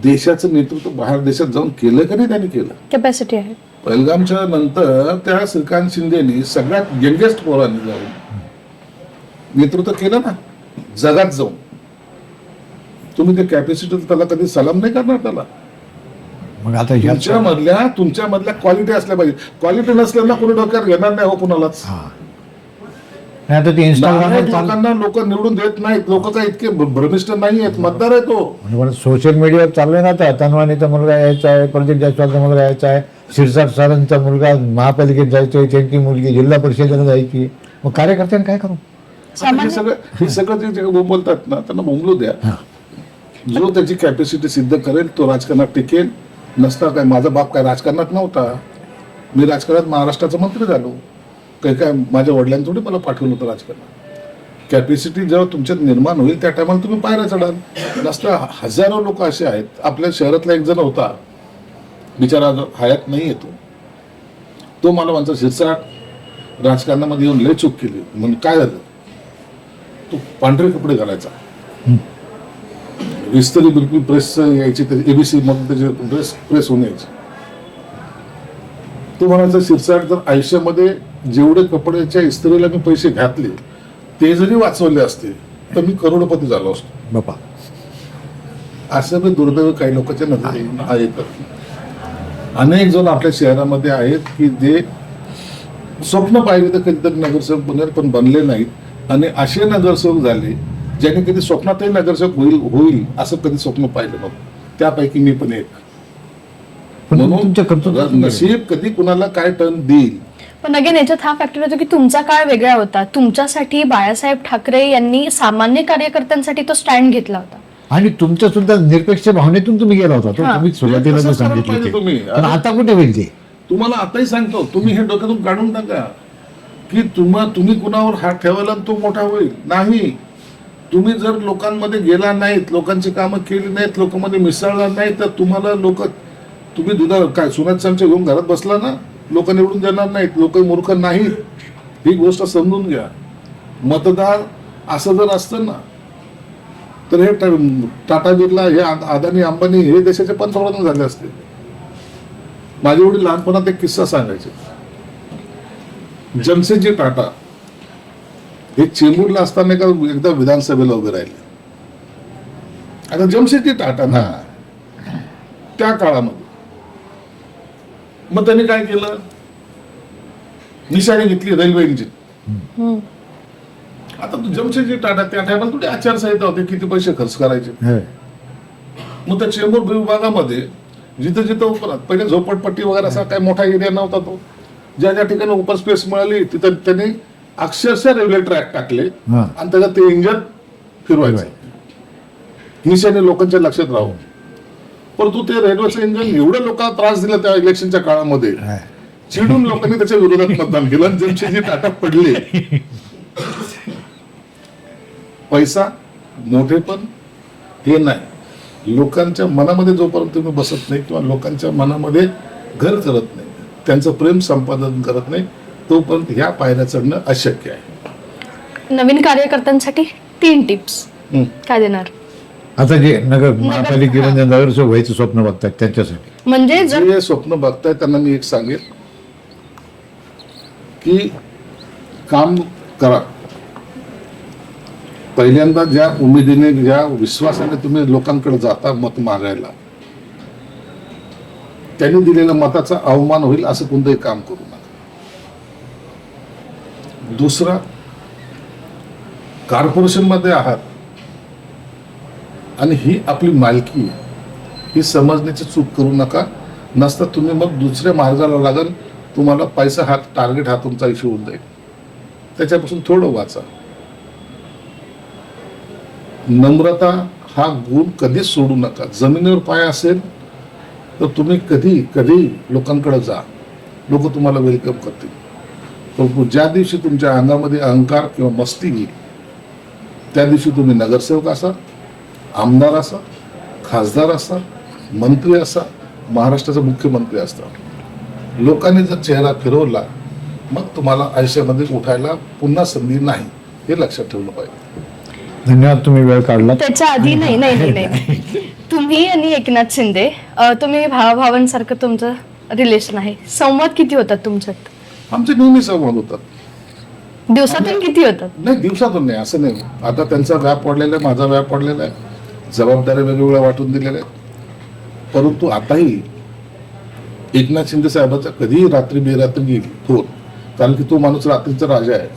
देशाचं नेतृत्व बाहेर देशात जाऊन केलं का नाही? त्यांनी केलं. कॅपॅसिटी आहे. पहलगामच्या नंतर त्या श्रीकांत शिंदेनी सगळ्यात यंगेस्ट पोरांनी जाऊन नेतृत्व केलं ना जगात जाऊन. तुम्ही ते कॅपॅसिटी त्याला कधी सलाम नाही करणार त्याला. मग आता तुमच्या मधल्या क्वालिटी असल्या पाहिजे. क्वालिटी नसल्याना कोणी डोक्यात घेणार नाही हो कुणालाच. आता ते इंस्टाग्राम लोकांना लोक निवडून देत नाहीत. लोक काय इतके भ्रमिष्ठ नाही आहेत, मतदार आहे तो. सोशल मीडियावर चाललंय ना. आता तनवानीचा मुलगा यायचा आहे, प्रदीप जायस्वालचा मुलगा यायचा आहे, शिरसाट सरांचा मुलगा महापालिकेत जायचोय, त्यांची मुलगी जिल्हा परिषदेला जायची. मग कार्यकर्त्यांनी काय करू? हे सगळं जे बोलतात ना त्यांना बोंबलू द्या. जो त्याची कॅपॅसिटी सिद्ध करेल तो राजकारणात टिकेल. नसता काय, माझा बाप काय राजकारणात नव्हता, मी राजकारणात महाराष्ट्राचा मंत्री झालो. काय माझ्या वडिलांनी थोडी मला पाठवलं होतं राजकारणात. कॅपॅसिटी जेव्हा तुमच्यात निर्माण होईल त्या टायमाला तुम्ही पायऱ्या चढाल. नसता हजारो लोक असे आहेत. आपल्या शहरातला एक जण होता, बिचारा हयात नाही येतो, तो मला म्हणतो शिरसाट राजकारणामध्ये येऊन लय चूक केली. म्हणून काय झालं, तो पांढरे कपडे घालायचा, इस्त्री बिलकुल प्रेस यायची, एबीसी मग त्याचे प्रेस होऊन यायची. तो म्हणायचा शिरसाट जर आयुष्यामध्ये जेवढे कपड्याच्या इस्त्रीला मी पैसे घातले ते जरी वाचवले असते तर मी करोडपती झालो असतो. बापा, असं मी दुर्दैव काही लोकांच्या नजरे आहेत. अनेक जण आपल्या शहरामध्ये आहेत की जे स्वप्न पाहिजे तर कधीतरी नगरसेवक बनेल पण बनले नाहीत. आणि असे नगरसेवक झाले ज्यांनी कधी स्वप्नातही नगरसेवक होईल असं कधी स्वप्न पाहिलं नव्हतं. त्यापैकी मी पण एक. म्हणून नशीब कधी कुणाला काय टर्न देईल. पण अगेन याच्यात हा फॅक्टर होतो की तुमचा काळ वेगळा होता. तुमच्यासाठी बाळासाहेब ठाकरे यांनी सामान्य कार्यकर्त्यांसाठी तो स्टँड घेतला होता आणि तुमच्या सुद्धा निरपेक्ष भावनेतून तुम्ही गेला होता. तुम्ही सुरुवातीला सांगितलं तुम्ही. पण आता कुठे होईल ते? तुम्हाला आताही सांगतो, तुम्ही हे डोक्यातून काढून टाका की तुम्ही कुणावर हात ठेवायला तो मोठा होईल. नाही, तुम्ही जर लोकांमध्ये गेला नाहीत, लोकांची कामं केली नाहीत, लोकांमध्ये मिसळला नाही, तर तुम्हाला तुम्ही काय सोन्याचे चमचे घेऊन घरात बसला ना, लोक निवडून देणार नाहीत. लोक मूर्ख नाहीत, ही गोष्ट समजून घ्या. मतदार असं जर असतं ना, तर हे टाटा बिर्ला, हे अदानी अंबानी हे देशाचे पंतप्रधान झाले असते. माझे वडील लहानपणात एक किस्सा सांगायचे. जमशेदजी टाटा हे चेंबूरला असताना एकदा विधानसभेला उभे राहिले. आता जमशेदजी टाटा ना त्या काळामध्ये मग त्यांनी काय केलं, निशाणी घेतली रेल्वे इंजिन. आता जमशेदजी टाटा त्या टायमाला कुठे आचारसंहिता होते, किती पैसे खर्च करायचे. मग त्या चेंबूर विभागामध्ये जिथं जिथं पहिले झोपडपट्टी वगैरे असा काही मोठा एरिया नव्हता, तो ज्या ज्या ठिकाणी ओपन स्पेस मिळाली तिथं त्यांनी अक्षरशः रेल्वे ट्रॅक टाकले आणि त्याच्यात ते इंजिन फिरवायचं, निशाने लोकांच्या लक्षात राहू. परंतु ते रेल्वेचं इंजिन एवढं लोकांना त्रास दिला त्या इलेक्शनच्या काळामध्ये, चिडून लोकांनी त्याच्या विरोधात मतदान केलं आणि जमशेदजी टाटा पडले. पैसा मोठेपण हे नाही, लोकांच्या मनामध्ये जोपर्यंत तुम्ही बसत नाही किंवा लोकांच्या मनामध्ये घर करत नाही, त्यांचं प्रेम संपादन करत नाही, तोपर्यंत ह्या पायऱ्या चढणं अशक्य आहे. नवीन कार्यकर्त्यांसाठी 3 टिप्स काय देणार? आता जे नगर महापालिकेमध्ये नगरसेवक व्हायचं स्वप्न बघतात त्यांच्यासाठी, म्हणजे जे स्वप्न बघताय त्यांना मी एक सांगेन की काम करा. पहिल्यांदा ज्या उमेदीने, ज्या विश्वासाने तुम्ही लोकांकडे जाता मत मागायला, त्यांनी दिलेल्या मताचा अवमान होईल असं कोणतंही काम करू नका. दुसरा, कॉर्पोरेशन मध्ये आहात आणि ही आपली मालकी ही समजण्याची चूक करू नका. नसता तुम्ही मग दुसऱ्या मार्गाला लागल, तुम्हाला पैसा हात टार्गेट हा तुमचा इश्यू होऊन जाईल. त्याच्यापासून थोडं वाचा. नम्रता हा गुण कधीच सोडू नका. जमिनीवर पाय असेल तर तुम्ही कधी लोकांकडे जा, लोक तुम्हाला वेलकम करतील. परंतु ज्या दिवशी तुमच्या अंगामध्ये अहंकार किंवा मस्ती येईल, त्या दिवशी तुम्ही नगरसेवक असा, आमदार असा, खासदार असा, मंत्री असा, महाराष्ट्राचा मुख्यमंत्री असता, लोकांनी जर चेहरा फिरवला मग तुम्हाला आयुष्यामध्ये उठायला पुन्हा संधी नाही, हे लक्षात ठेवलं पाहिजे. धन्यवाद, तुम्ही वेळ काढला. त्याच्या आधी नाही तुम्ही आणि एकनाथ शिंदे, तुम्ही भावाभावांसारखं तुमचं रिलेशन आहे. संवाद किती होतात तुमच्यात? आमचे नेहमी संवाद होतात. दिवसातून किती होतात? नाही, दिवसातून नाही, असं नाही. आता त्यांचा व्याप वाढलेला आहे, माझा व्याप वाढलेला आहे, जबाबदाऱ्या वेगवेगळ्या वाटून दिलेल्या आहेत. परंतु आताही एकनाथ शिंदे साहेबांचा कधीही रात्री बेरात्री येईल फोन, कारण की तो माणूस रात्रीचा राजा आहे.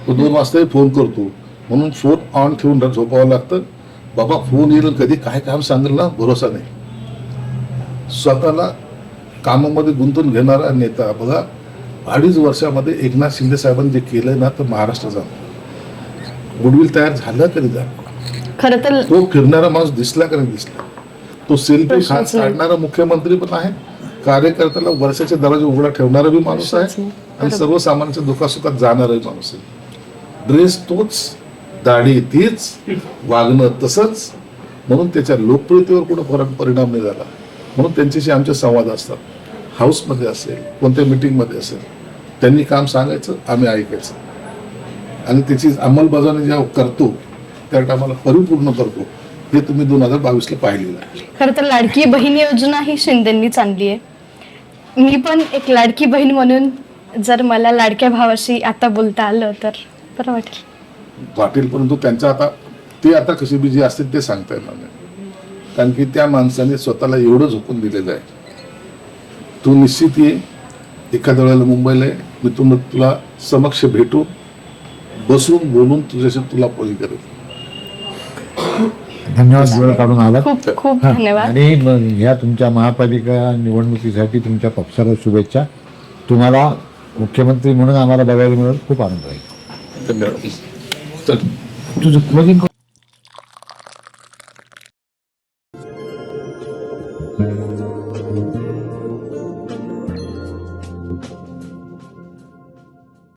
तो 2 वाजताही फोन करतो, म्हणून फोन ऑन ठेवून झोपावं लागतं. बाबा फोन येईल, कधी काय काम सांगेल ना भरोसा नाही. स्वतःला कामामध्ये गुंतवून घेणारा नेता बघा, 2.5 वर्षामध्ये एकनाथ शिंदे साहेबांनी जे केलंय ना, तर महाराष्ट्राचा गुडविल तयार झालं कधी झालं. खरं तर तो फिरणारा माणूस दिसला का नाही दिसला. तो सेल्फी काढणारा मुख्यमंत्री पण आहे, कार्यकर्त्याला वर्षाचे दरवाजे उघडा ठेवणारा बी माणूस आहे आणि सर्वसामान्यांच्या दुखासुखात जाणाराही माणूस आहे. ड्रेस तोच, दाढी तीच, वागणं तसंच, म्हणून त्याच्या लोकप्रियतेवर कुठं परिणाम नाही झाला. म्हणून त्यांच्याशी आमचे संवाद असतात. हाऊसमध्ये असेल, कोणत्या मीटिंगमध्ये असेल, त्यांनी काम सांगायचं, आम्ही ऐकायचं आणि त्याची अंमलबजावणी जेव्हा करतो त्या टायमाला परिपूर्ण करतो. हे तुम्ही 2022ला पाहिलेलं आहे. खरं तर लाडकी बहीण योजना ही शिंदेंनीच आणली आहे. मी पण एक लाडकी बहीण म्हणून जर मला लाडक्या भावाशी आता बोलता आलं तर बरं वाटेल. परंतु त्यांचं आता कशी बिजी असतील ते सांगता येणार नाही, कारण की त्या माणसाने स्वतःला एवढं झोकून दिलेलं आहे. तू निश्चित ये, एखाद्या वेळेला मुंबईला आहे, मी तुला समक्ष भेटून बसून बोलून तुझ्याशी तुला पोळी करेल. धन्यवाद, वेळ काढून आला. खूप खूप धन्यवाद. आणि ह्या तुमच्या महापालिका निवडणुकीसाठी तुमच्या पक्षाला शुभेच्छा. तुम्हाला मुख्यमंत्री म्हणून आम्हाला बघायला मिळेल, खूप आनंद आहे. धन्यवाद. चल. तुझं क्लोजिंग